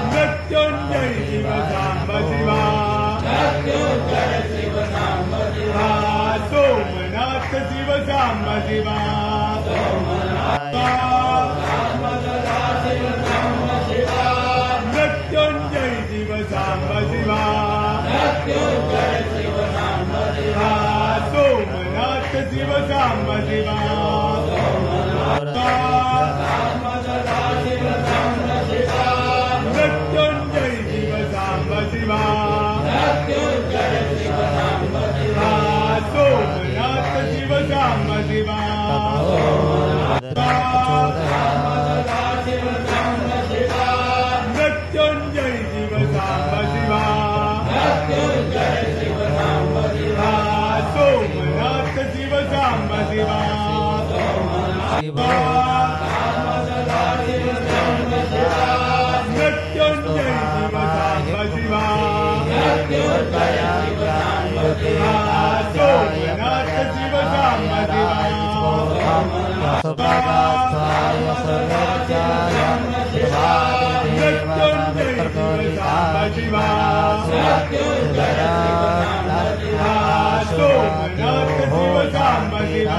मृत्युंजय शिव सांब शिवा सोमनाथ शिव सांब शिवा मृत्युंजय शिव सांब शिवा सोमनाथ शिव सांब शिवा मृत्युंजय शिव सांब शिवा सोमनाथ शिव सांब शिवा मृत्युंजय शिव सांब शिवा सोमनाथ शिव सांब शिवा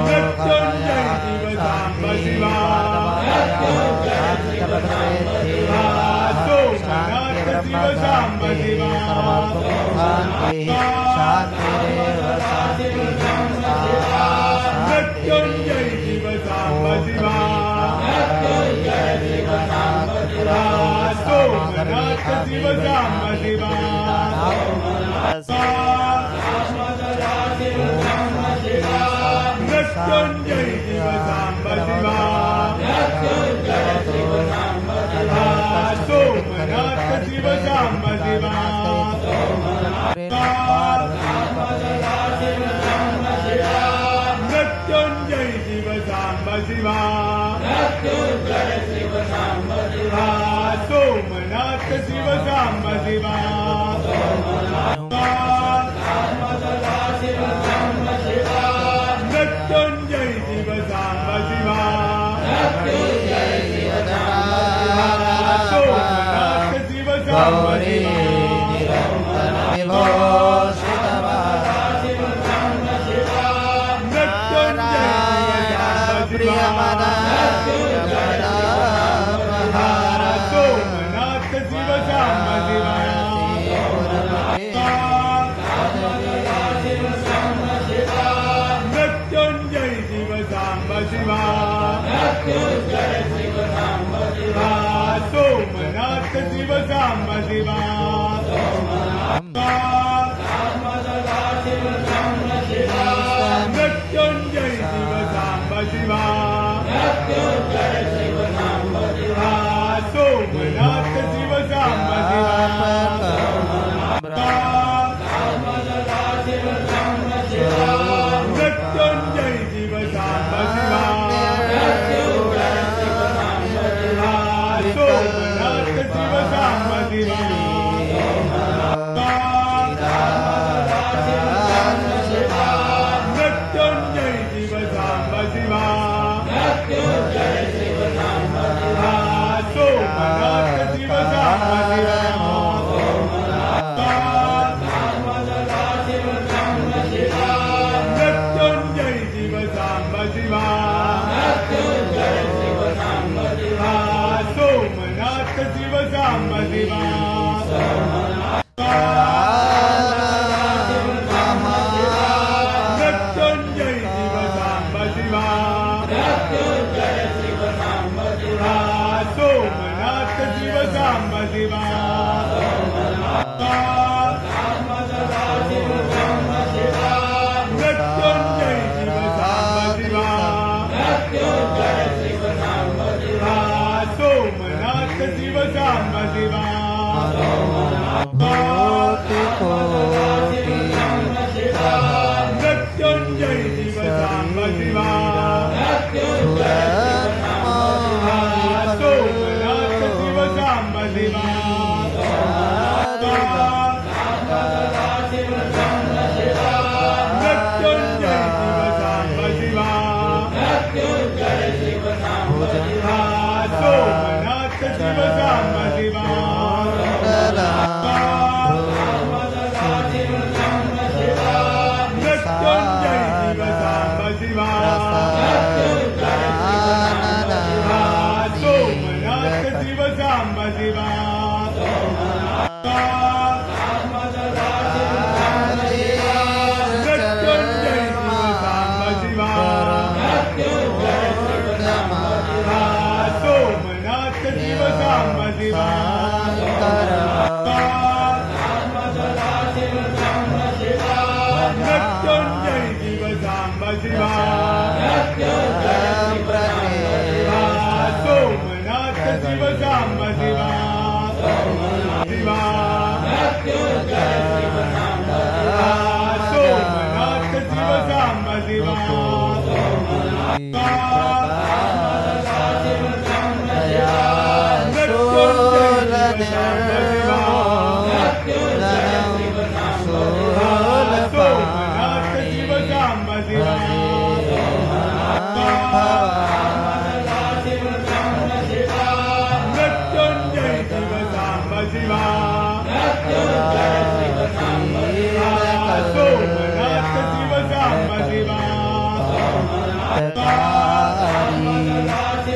मृत्युंजय शिव सांब शिवा सोमनाथ शान्ति सर्वसुखशान्तिः शान्तिरेव शान्तिः मृत्युञ्जय शिव साम्ब शिवा सोमनाथ शिव साम्ब शिवा मृत्युञ्जय शिव साम्ब शिवा सोमनाथ शिव साम्ब शिवा मृत्युञ्जय शिव साम्ब शिवा सोमनाथ शिव साम्ब शिवा मृत्युञ्जय शिव साम्ब शिवा सोमनाथ शिव साम्ब शिवा सोमनाथ शिव साम्ब शिवा मृत्युञ्जय शिव साम्ब शिवा सोमनाथ शिव साम्ब शिवा मृत्युञ्जय शिव साम्ब शिवा सोमनाथ शिव साम्ब शिवा मृत्युञ्जय शिव साम्ब शिवा सोमनाथ शिव साम्ब शिवा मृत्युञ्जय शिव साम्ब शिवा सोमनाथ शिव साम्ब शिवा मृत्युञ्जय शिव साम्ब शिवा सोमनाथ शिव साम्ब शिवा मृत्युञ्जय शिव साम्ब शिवा सोमनाथ शिव साम्ब शिवा मृत्युञ्जय शिव साम्ब शिवा सोमनाथ शिव साम्ब शिवा मृत्युञ्जय शिव साम्ब शिवा सोमनाथ शिव साम्ब शिवा मृत्युञ्जय शिव साम्ब शिवा सोमनाथ शिव साम्ब शिवा मृत्युञ्जय शिव साम्ब शिवा सोमनाथ शिव साम्ब शिवा मृत्युञ्जय शिव साम्ब शिवा सोमनाथ शिव साम्ब शिवा मृत्युञ्जय शिव साम्ब शिवा सोमनाथ शिव साम्ब शिवा शिवा सोमनाथ शिव साम्ब शिवा सोमनाथ शिव साम्ब शिवा मृत्युञ्जय शिव साम्ब शिवा सोमनाथ शिव साम्ब शिवा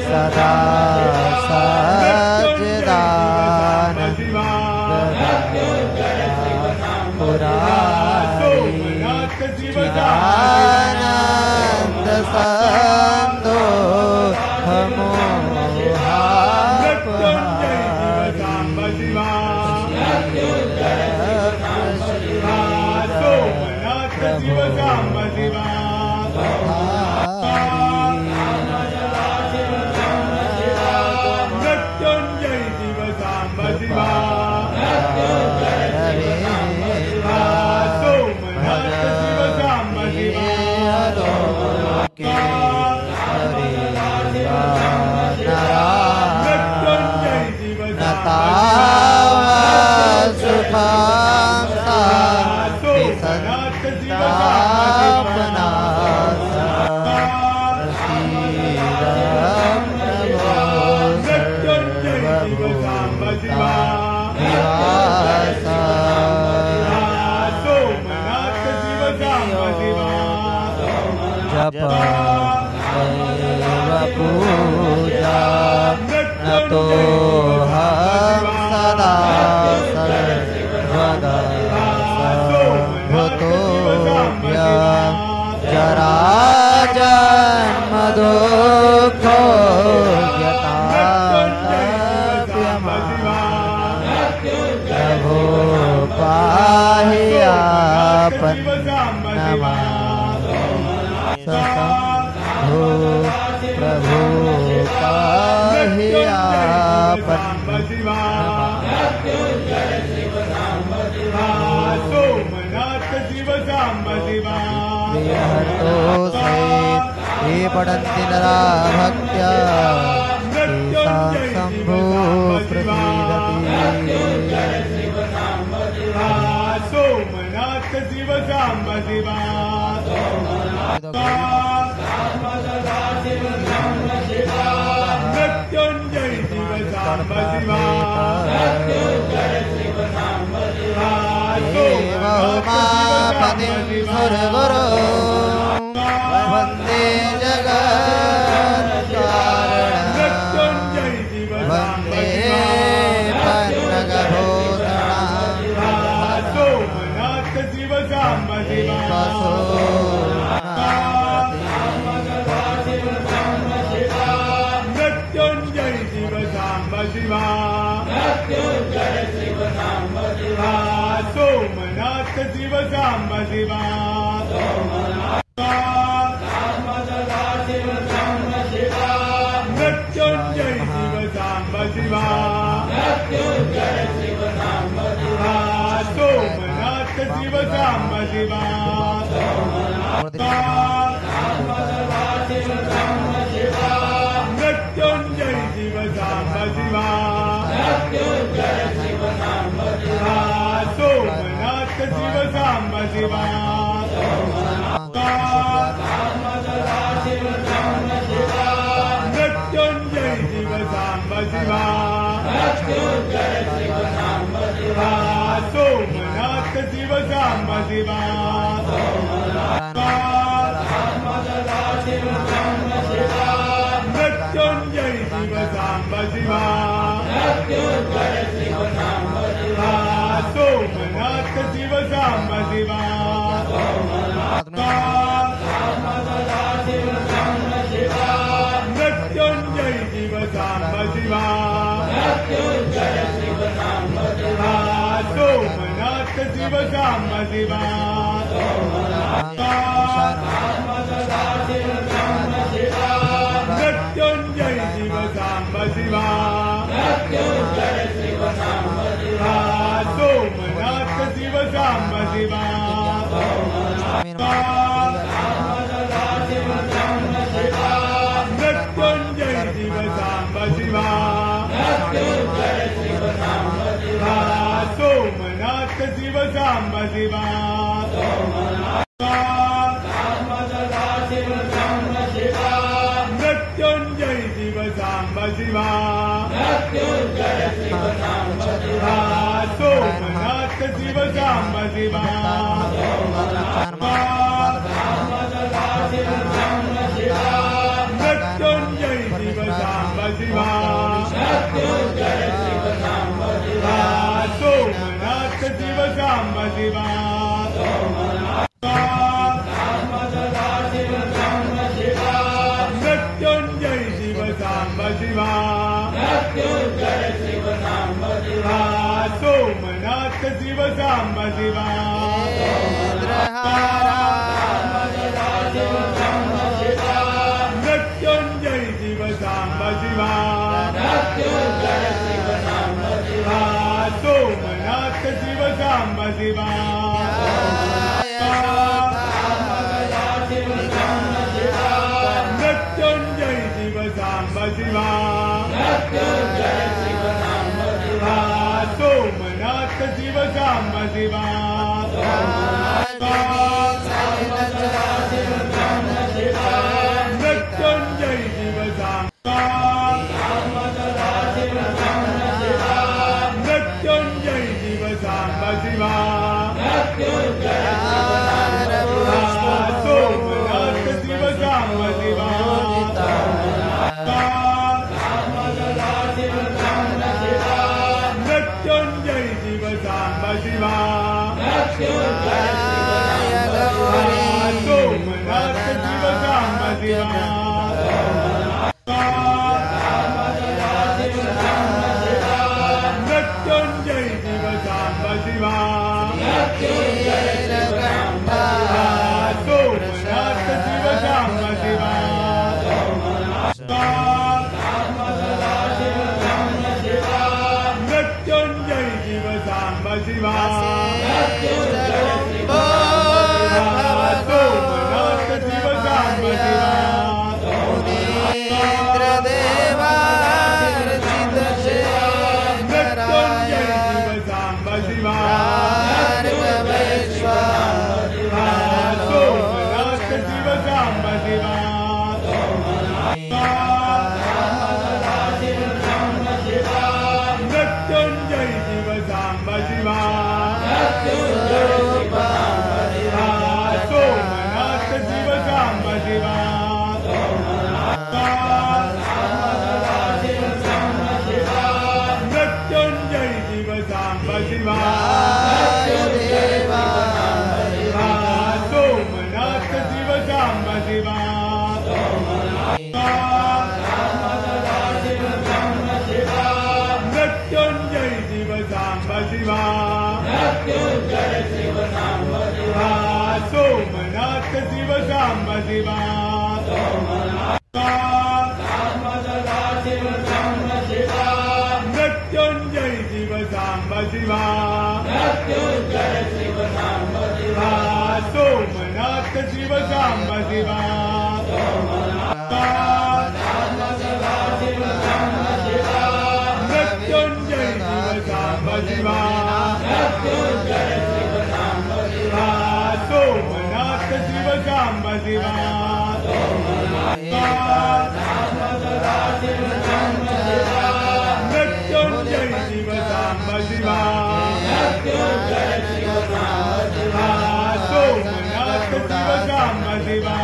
सदा सच्चिदानंद सोमनाथ शिव आनंद संतो पूजा तो हम सदा सर्वदा सर्वतोभ्य जरा जन्म दुःखो प्रभो पाहि आपन प्रभु पाहि आपन हतो से ये पठन्ति नरा भक्त्या तेषां शम्भो प्रसीदति सोमनाथ शिव साम्ब शिवा मृत्युंजय शिव साम्ब शिवा उमापतिं सुरगुरो वन्दे जगत्कारणं वन्दे पन्नगभूषणं सोमनाथ शिव साम्ब शिवा मृत्युंजय शिव साम्ब शिवा सोमनाथ शिव साम्ब शिवा मृत्युंजय शिव साम्ब शिवा सोमनाथ शिव साम्ब शिवा मृत्युंजय शिव साम्ब शिवा सोमनाथ शिव साम्ब शिवा मृत्युंजय शिव साम्ब शिवा सोमनाथ शिव साम्ब शिवा मृत्युंजय शिव साम्ब शिवा सोमनाथ शिव साम्ब शिवा मृत्युंजय शिव साम्ब शिवा सोमनाथ शिव साम्ब शिवा मृत्युंजय शिव साम्ब शिवा सोमनाथ शिव साम्ब शिवा मृत्युंजय शिव साम्ब शिवा सोमनाथ शिव साम्ब शिवा मृत्युंजय शिव साम्ब शिवा सोमनाथ शिव साम्ब शिवा मृत्युंजय शिव साम्ब शिवा सोमनाथ शिव साम्ब शिवा शिव साम्ब शिवा मृत्युंजय शिव साम्ब शिवा सोमनाथ शिव साम्ब शिवा मृत्युंजय शिव साम्ब शिवा सोमनाथ शिव साम्ब शिवा मृत्युंजय शिव साम्ब मृत्युंजय शिव साम्ब शिवा सोमनाथ शिव साम्ब शिवा मृत्युंजय शिव साम्ब शिवा सोमनाथ शिव साम्ब शिवा मृत्युंजय शिव साम्ब शिवा सोमनाथ शिव साम्ब शिवा मृत्युंजय शिव साम्ब शिवा सोमनाथ शिव साम्ब शिवा मृत्युंजय शिव साम्ब शिवा सोमनाथ शिव साम्ब शिवा मृत्युंजय शिव साम्ब शिवा सोमनाथ शिव साम्ब शिवा मृत्युंजय शिव साम्ब शिवा सोमनाथ शिव साम्ब शिवा मृत्युंजय शिव साम्ब शिवा सोमनाथ शिव साम्ब शिवा मृत्युंजय शिव साम्ब शिवा सोमनाथ शिव साम्ब शिवा मृत्युंजय शिव साम्ब शिवा सोमनाथ शिव साम्ब शिवा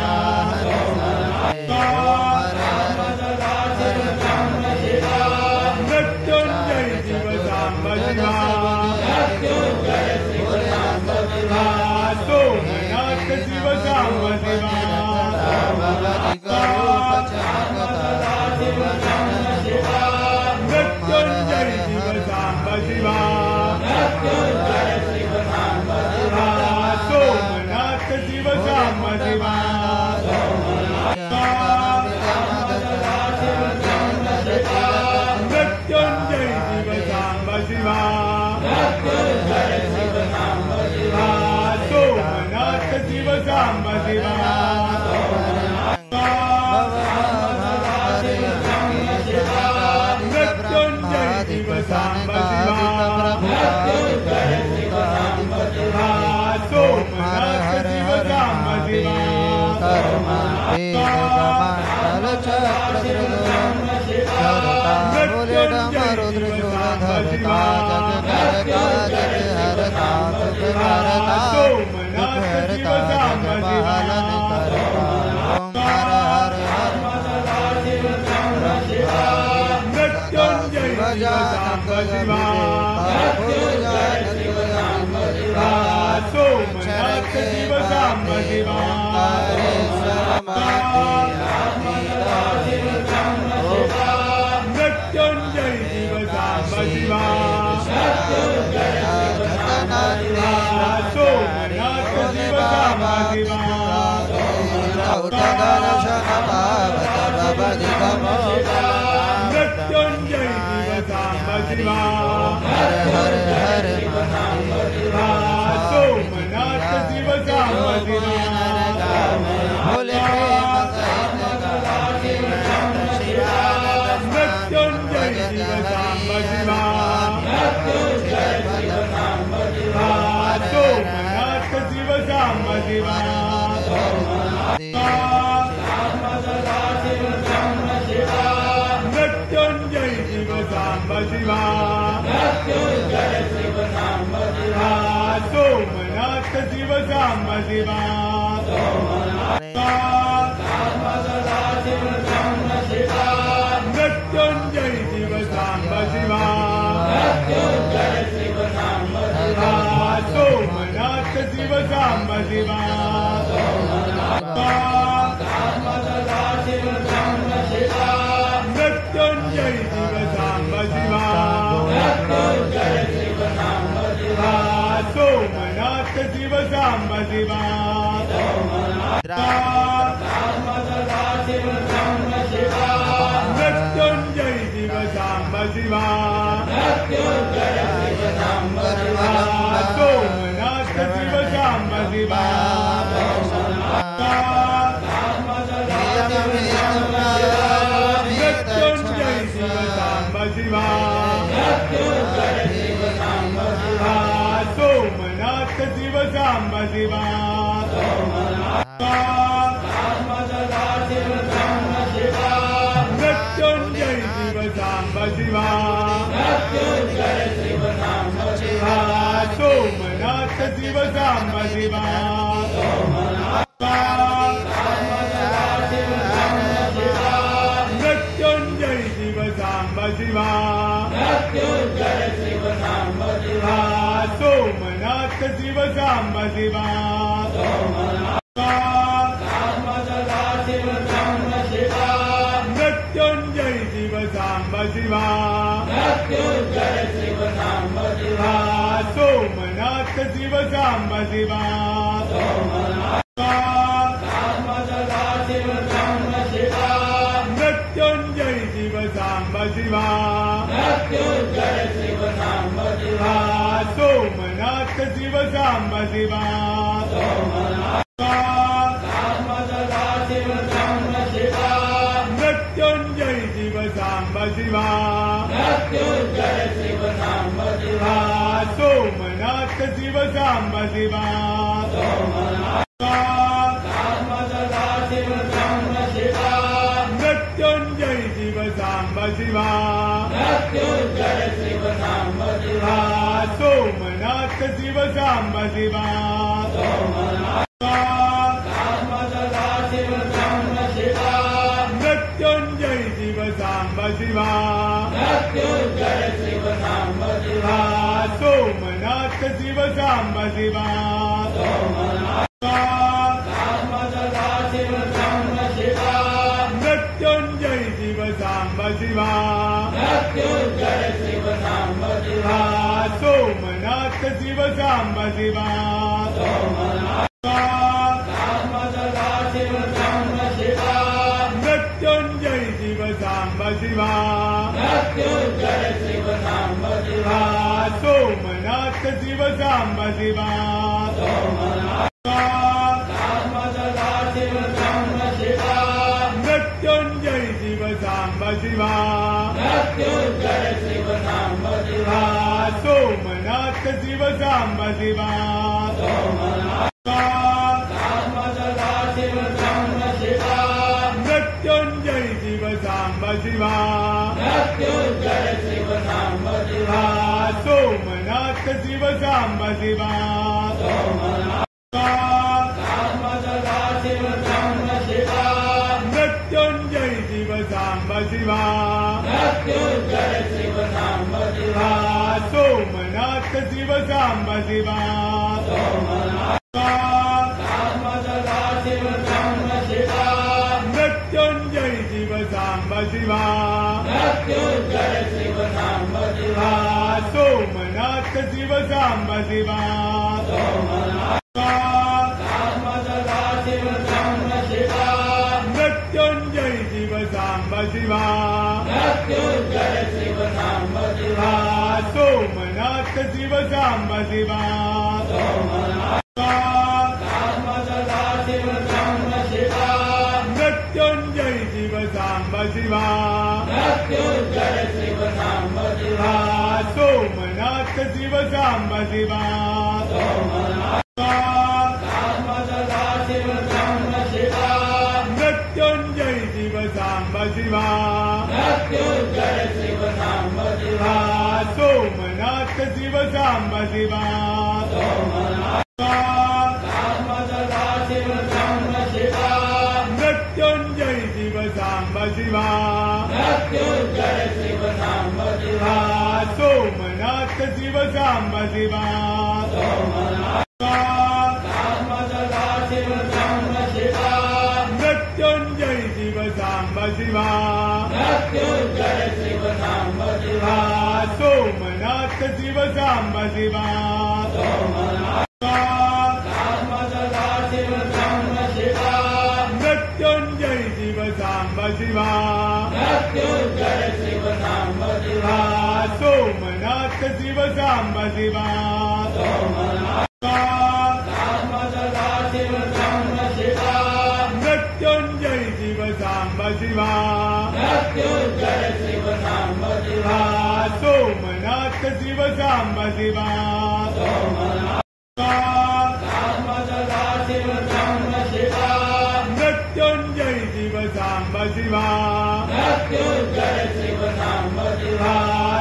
मृत्युंजय शिव साम्ब शिवा सोमनाथ शिव साम्ब शिवा मृत्युंजय शिव साम्ब शिवा सोमनाथ शिव साम्ब शिवा मृत्युंजय शिव साम्ब शिवा सोमनाथ शिव साम्ब शिवा मृत्युंजय शिव साम्ब शिवा सोमनाथ शिव साम्ब शिवा मृत्युंजय शिव साम्ब शिवा सोमनाथ शिव साम्ब शिवा सोमनाथ शिव साम्ब शिवा मृत्युंजय शिव साम्ब शिवा दर्शन पावत भवदिगमो मृत्युंजय शिव सांब शिवा हर हर हर सोमनाथ शिव सांब शिवा भोले प्रेम मृत्युंजय शिव सांब शिवा सोमनाथ शिव सांब शिवा मृत्युंजय शिव सांब शिवा सोमनाथ शिव सांब शिवा मृत्युंजय शिव सांब शिवा सोमनाथ शिव सांब शिवा मृत्युंजय शिव सांब शिवा सोमनाथ शिव सांब शिवा मृत्युंजय शिव सांब शिवा सोमनाथ शिव सांब शिवा मृत्युंजय शिव सांब शिवा सोमनाथ शिव सांब शिवा मृत्युंजय शिव सांब शिवा सोमनाथ शिव सांब शिवा मृत्युंजय शिव सांब शिवा सोमनाथ शिव सांब शिवा मृत्युंजय शिव सांब शिवा सोमनाथ शिव सांब शिवा मृत्युंजय शिव सांब शिवा सोमनाथ शिव सांब शिवा मृत्युंजय शिव सांब शिवा सोमनाथ शिव सांब शिवा मृत्युंजय शिव सांब शिवा सोमनाथ शिव सांब शिवा मृत्युंजय शिव सांब शिवा सोमनाथ शिव सांब शिवा मृत्युंजय शिव सांब शिवा सोमनाथ शिव सांब शिवा मृत्युंजय शिव सांब शिवा सोमनाथ शिव सांब शिवा मृत्युंजय शिव सांब शिवा सोमनाथ शिव सांब शिवा मृत्युंजय शिव सांब शिवा सोमनाथ शिव सांब शिवा मृत्युंजय शिव सांब शिवा सोमनाथ शिव सांब शिवा मृत्युंजय शिव सांब शिवा सोमनाथ शिव सांब शिवा शिव साम्ब शिवा मृत्युंजय शिव साम्ब शिवा सोमनाथ शिव साम्ब शिवा मृत्युंजय शिव साम्ब शिवा सोमनाथ शिव साम्ब शिवा मृत्युंजय शिव साम्ब शिवा सोमनाथ शिव साम्ब शिवा मृत्युंजय शिव साम्ब शिवा सोमनाथ शिव साम्ब शिवा मृत्युंजय शिव साम्ब शिवा सोमनाथ शिव साम्ब शिवा मृत्युंजय शिव साम्ब शिवा सोमनाथ शिव साम्ब शिवा मृत्युंजय शिव साम्ब शिवा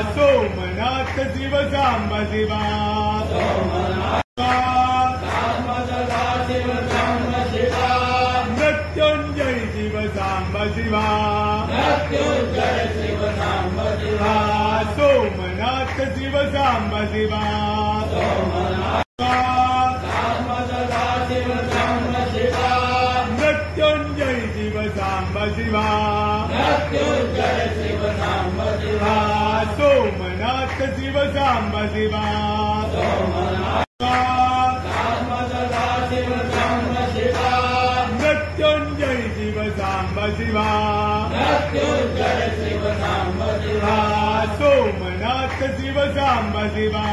सोमनाथ शिव साम्ब शिवा मृत्युंजय शिव साम्ब शिवा सोमनाथ शिव साम्ब शिवा मृत्युंजय शिव साम्ब शिवा सोमनाथ शिव साम्ब शिवा मृत्युंजय शिव साम्ब शिवा सोमनाथ शिव साम्ब शिवा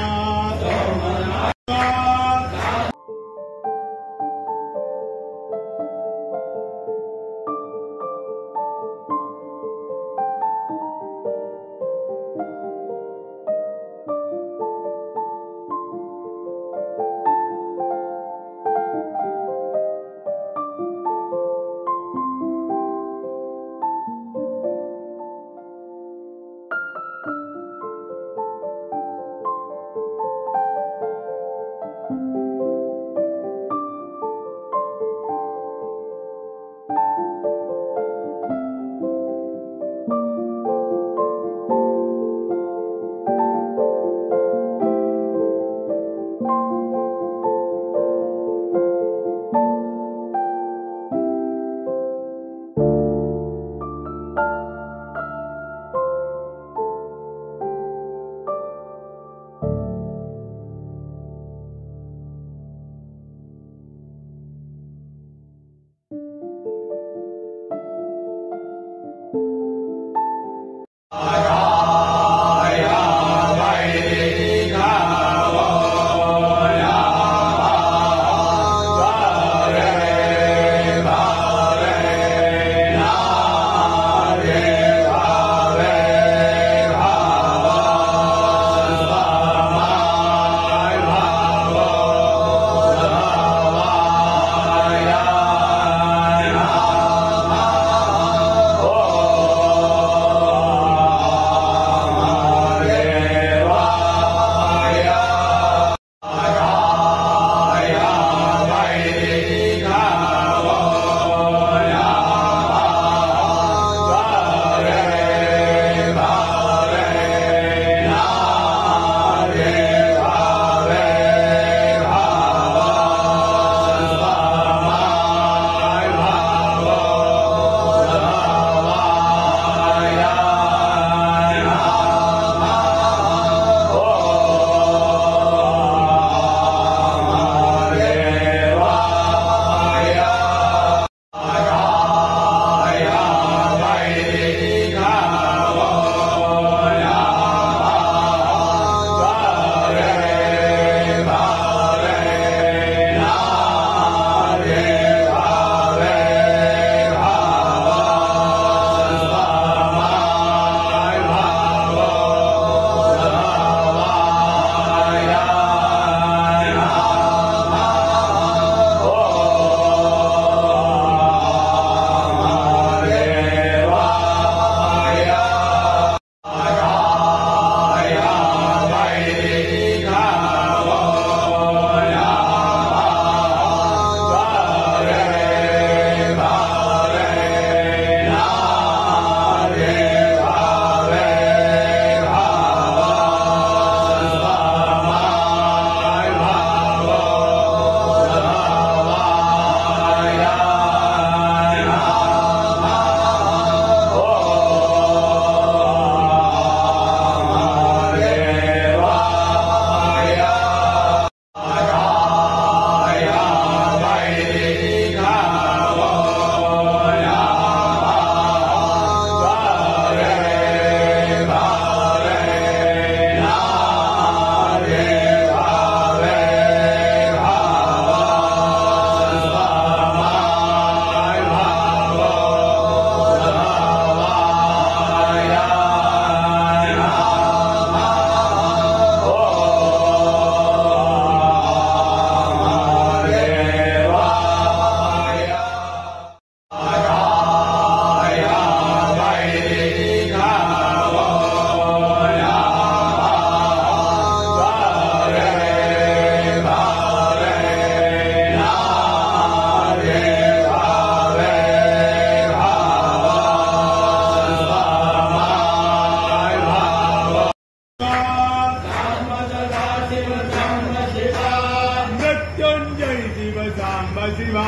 शिव साम्ब शिवा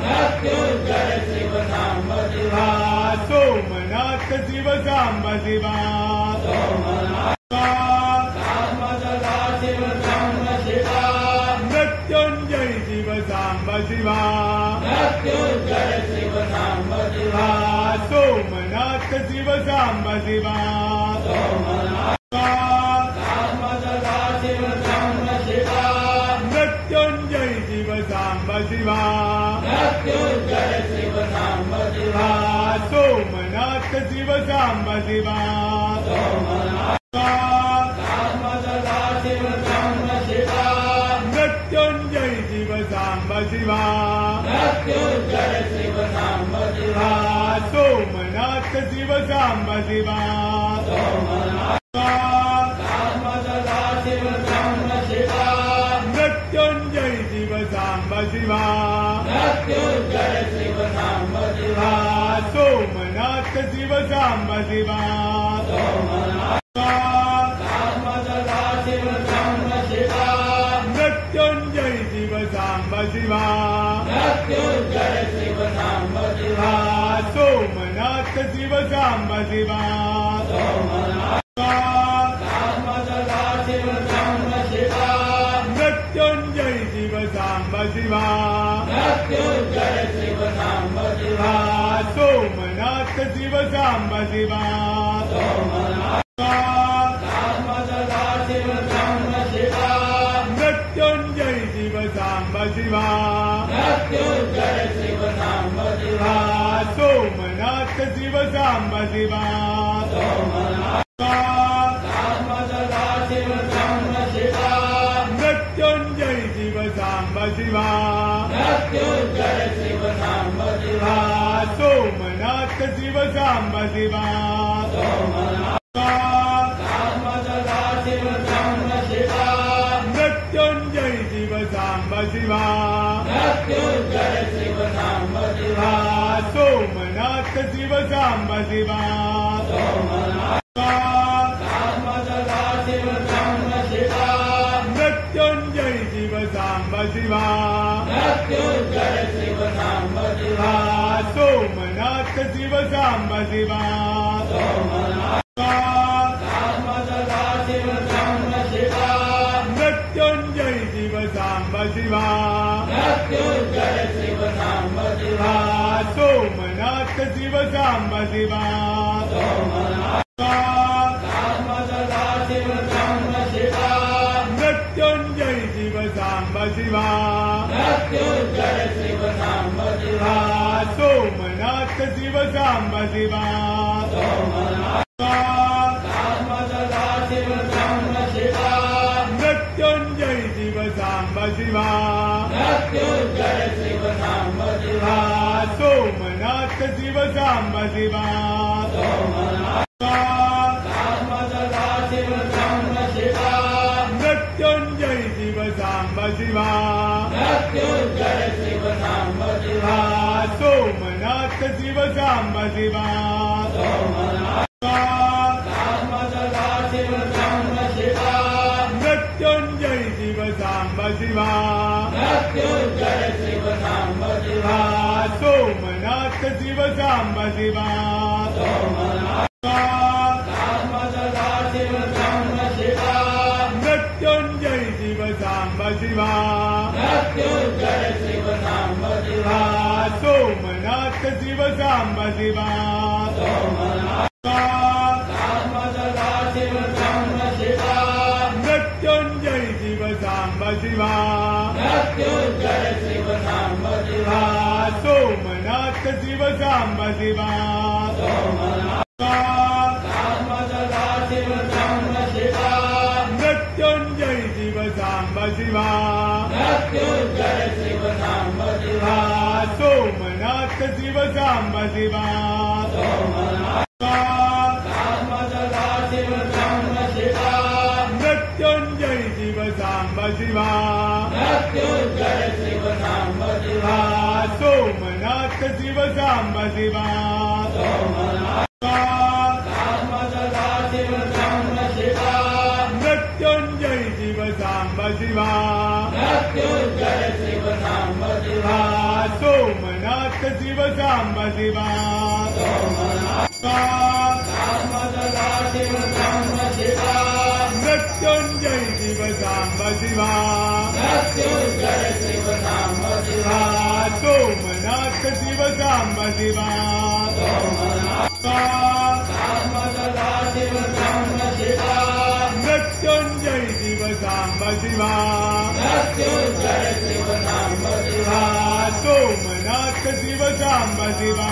मृत्युंजय शिव साम्ब शिवा सोमनाथ शिव साम्ब शिवा सदा शिव साम्ब शिवा मृत्युंजय शिव साम्ब शिवा मृत्युंजय शिव साम्ब शिवा सोमनाथ शिव साम्ब शिवा सदा शिव साम्ब शिवा मृत्युंजय शिव साम्ब शिवा मृत्युंजय शिव साम्ब शिवा सोमनाथ शिव साम्ब शिवा सदा शिव साम्ब शिवा मृत्युंजय शिव साम्ब शिवा मृत्युंजय शिव साम्ब शिवा सोमनाथ शिव साम्ब शिवा सदा शिव साम्ब शिवा मृत्युंजय शिव साम्ब शिवा मृत्युंजय शिव साम्ब शिवा सोमनाथ शिव साम्ब शिवा सदा शिव साम्ब शिवा मृत्युंजय शिव साम्ब शिवा मृत्युंजय शिव साम्ब शिवा सोमनाथ शिव साम्ब शिवा सदा शिव साम्ब शिवा मृत्युंजय शिव साम्ब शिवा मृत्युंजय शिव साम्ब शिवा सोमनाथ शिव साम्ब शिवा सदा शिव साम्ब शिवा मृत्युंजय शिव साम्ब शिवा मृत्युंजय शिव साम्ब शिवा सोमनाथ शिव साम्ब शिवा सदा शिव साम्ब शिवा मृत्युंजय शिव साम्ब शिवा मृत्युंजय शिव साम्ब शिवा सोमनाथ शिव साम्ब शिवा सदा शिव साम्ब शिवा मृत्युंजय शिव साम्ब शिवा मृत्युंजय शिव साम्ब शिवा सोमनाथ शिव साम्ब शिवा सदा शिव साम्ब शिवा मृत्युंजय शिव साम्ब शिवा मृत्युंजय शिव साम्ब शिवा सोमनाथ शिव साम्ब शिवा सदा शिव साम्ब शिवा मृत्युंजय शिव साम्ब शिवा मृत्युंजय शिव साम्ब शिवा सोमनाथ शिव साम्ब शिवा सदा शिव साम्ब शिवा मृत्युंजय शिव साम्ब शिवा मृत्युंजय शिव साम्ब शिवा सोमनाथ शिव साम्ब शिवा सदा शिव साम्ब शिवा मृत्युंजय शिव साम्ब शिवा मृत्युंजय शिव साम्ब शिवा सोमनाथ शिव साम्ब शिवा सदा शिव साम्ब शिवा मृत्युंजय शिव साम्ब शिवा मृत्युंजय शिव साम्ब शिवा सोमनाथ शिव साम्ब शिवा सदा शिव साम्ब शिवा मृत्युंजय शिव साम्ब शिवा मृत्युंजय शिव साम्ब शिवा सोमनाथ शिव साम्ब शिवा सदा शिव साम्ब शिवा मृत्युंजय शिव साम्ब शिवा मृत्युंजय शिव साम्ब शिवा सोमनाथ शिव साम्ब शिवा सदा शिव साम्ब शिवा मृत्युंजय शिव साम्ब शिवा मृत्युंजय शिव साम्ब शिवा सोमनाथ शिव साम्ब शिवा सदा शिव साम्ब शिवा मृत्युंजय शिव साम्ब शिवा मृत्युंजय शिव साम्ब शिवा सोमनाथ शिव साम्ब शिवा सदा शिव साम्ब शिवा मृत्युंजय शिव साम्ब शिवा मृत्युंजय शिव साम्ब शिवा सोमनाथ शिव साम्ब शिवा सदा शिव साम्ब शिवा मृत्युंजय शिव साम्ब शिवा मृत्युंजय शिव सोमनाथ शिव सांब शिवा मृत्युंजय शिव सांब शिवा सोमनाथ शिव सांब शिवा मृत्युंजय शिव सांब शिवा सोमनाथ शिव सांब शिवा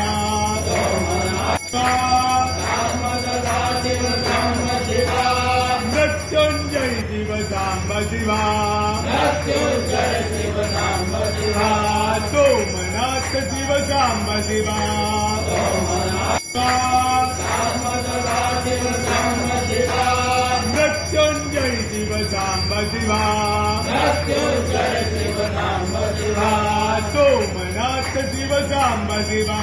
मृत्युंजय शिव सांब शिवा सोमनाथ शिव सांब शिवा मृत्युंजय शिव सांब शिवा सोमनाथ शिव सांब शिवा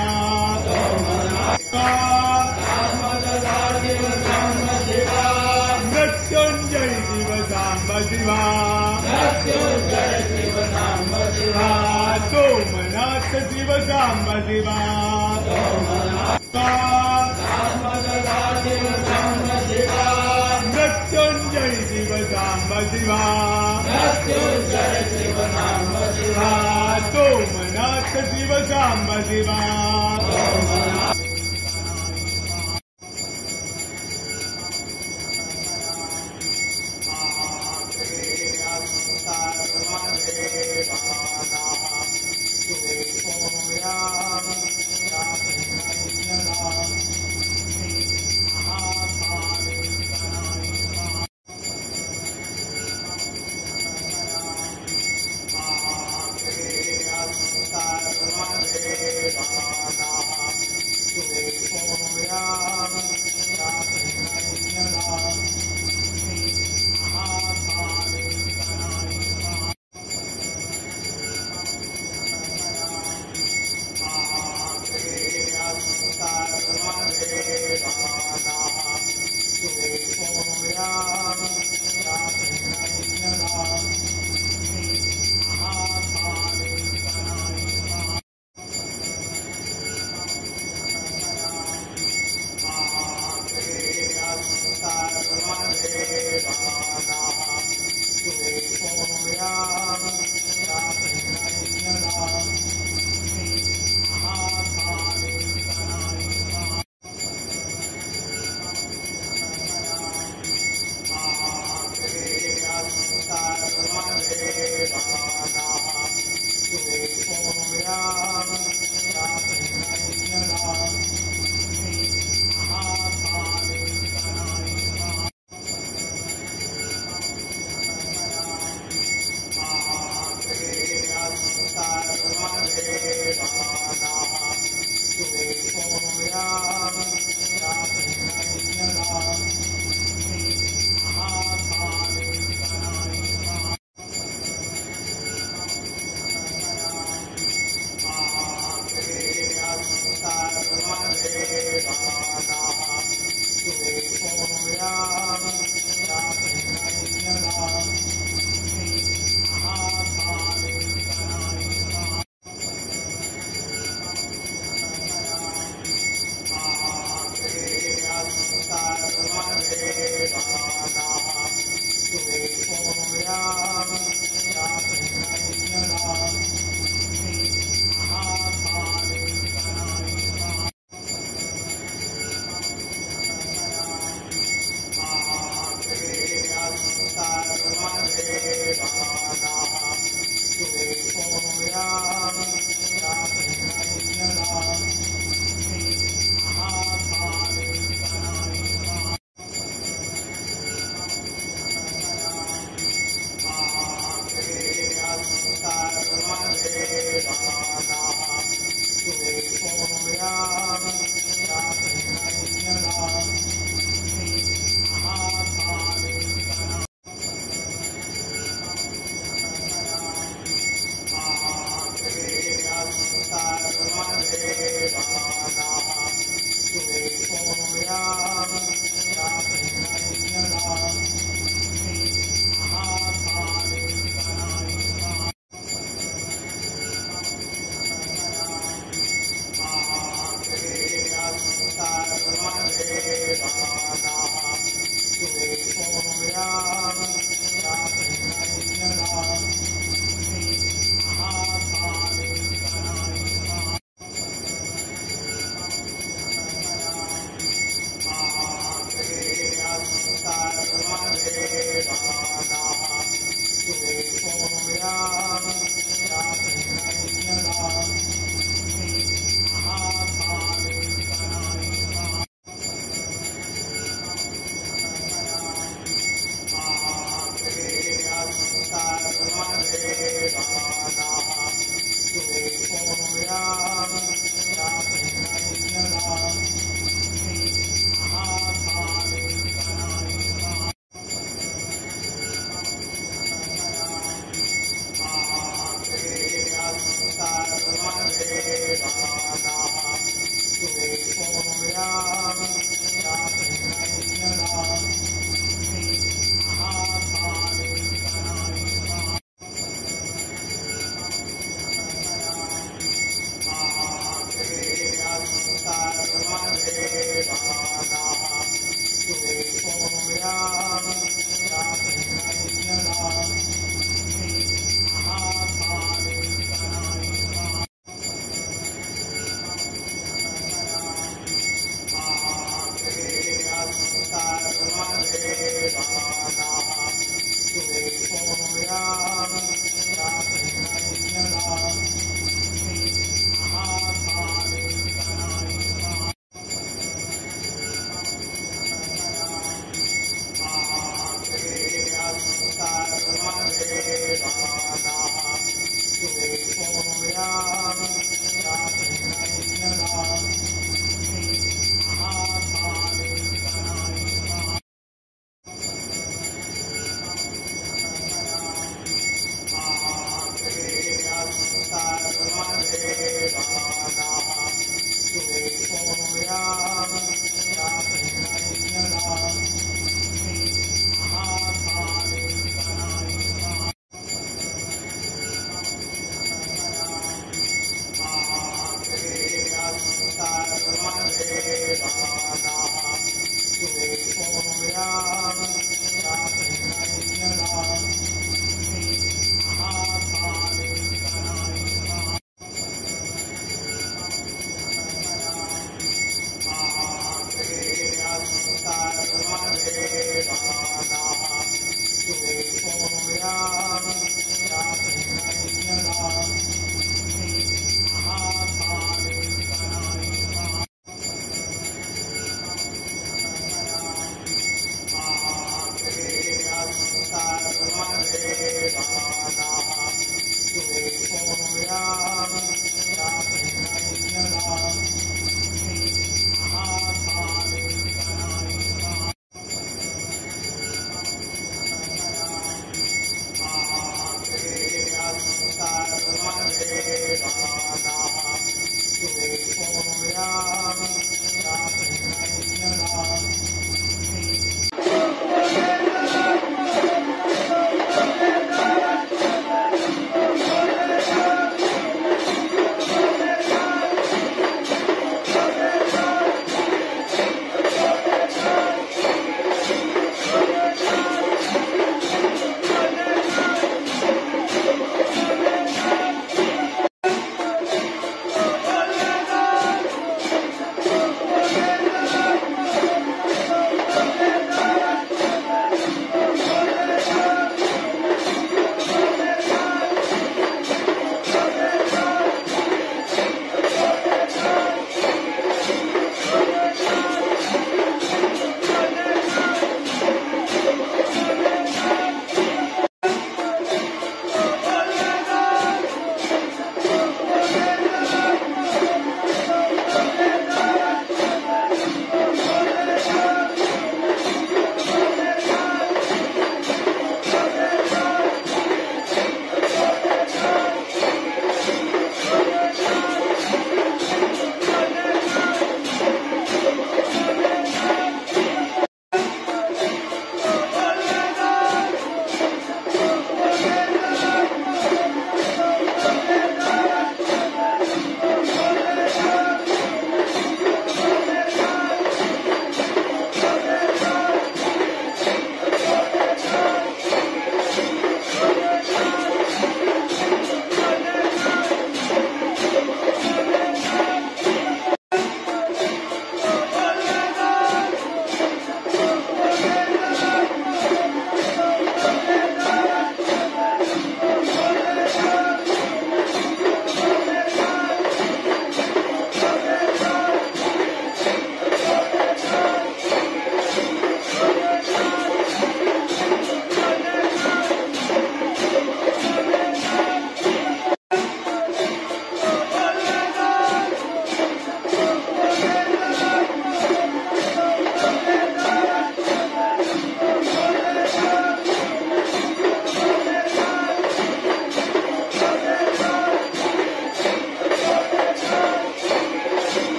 मृत्युंजय शिव सांब शिवा सोमनाथ शिव सांब शिवा मृत्युंजय शिव सांब शिवा सोमनाथ शिव सांब शिवा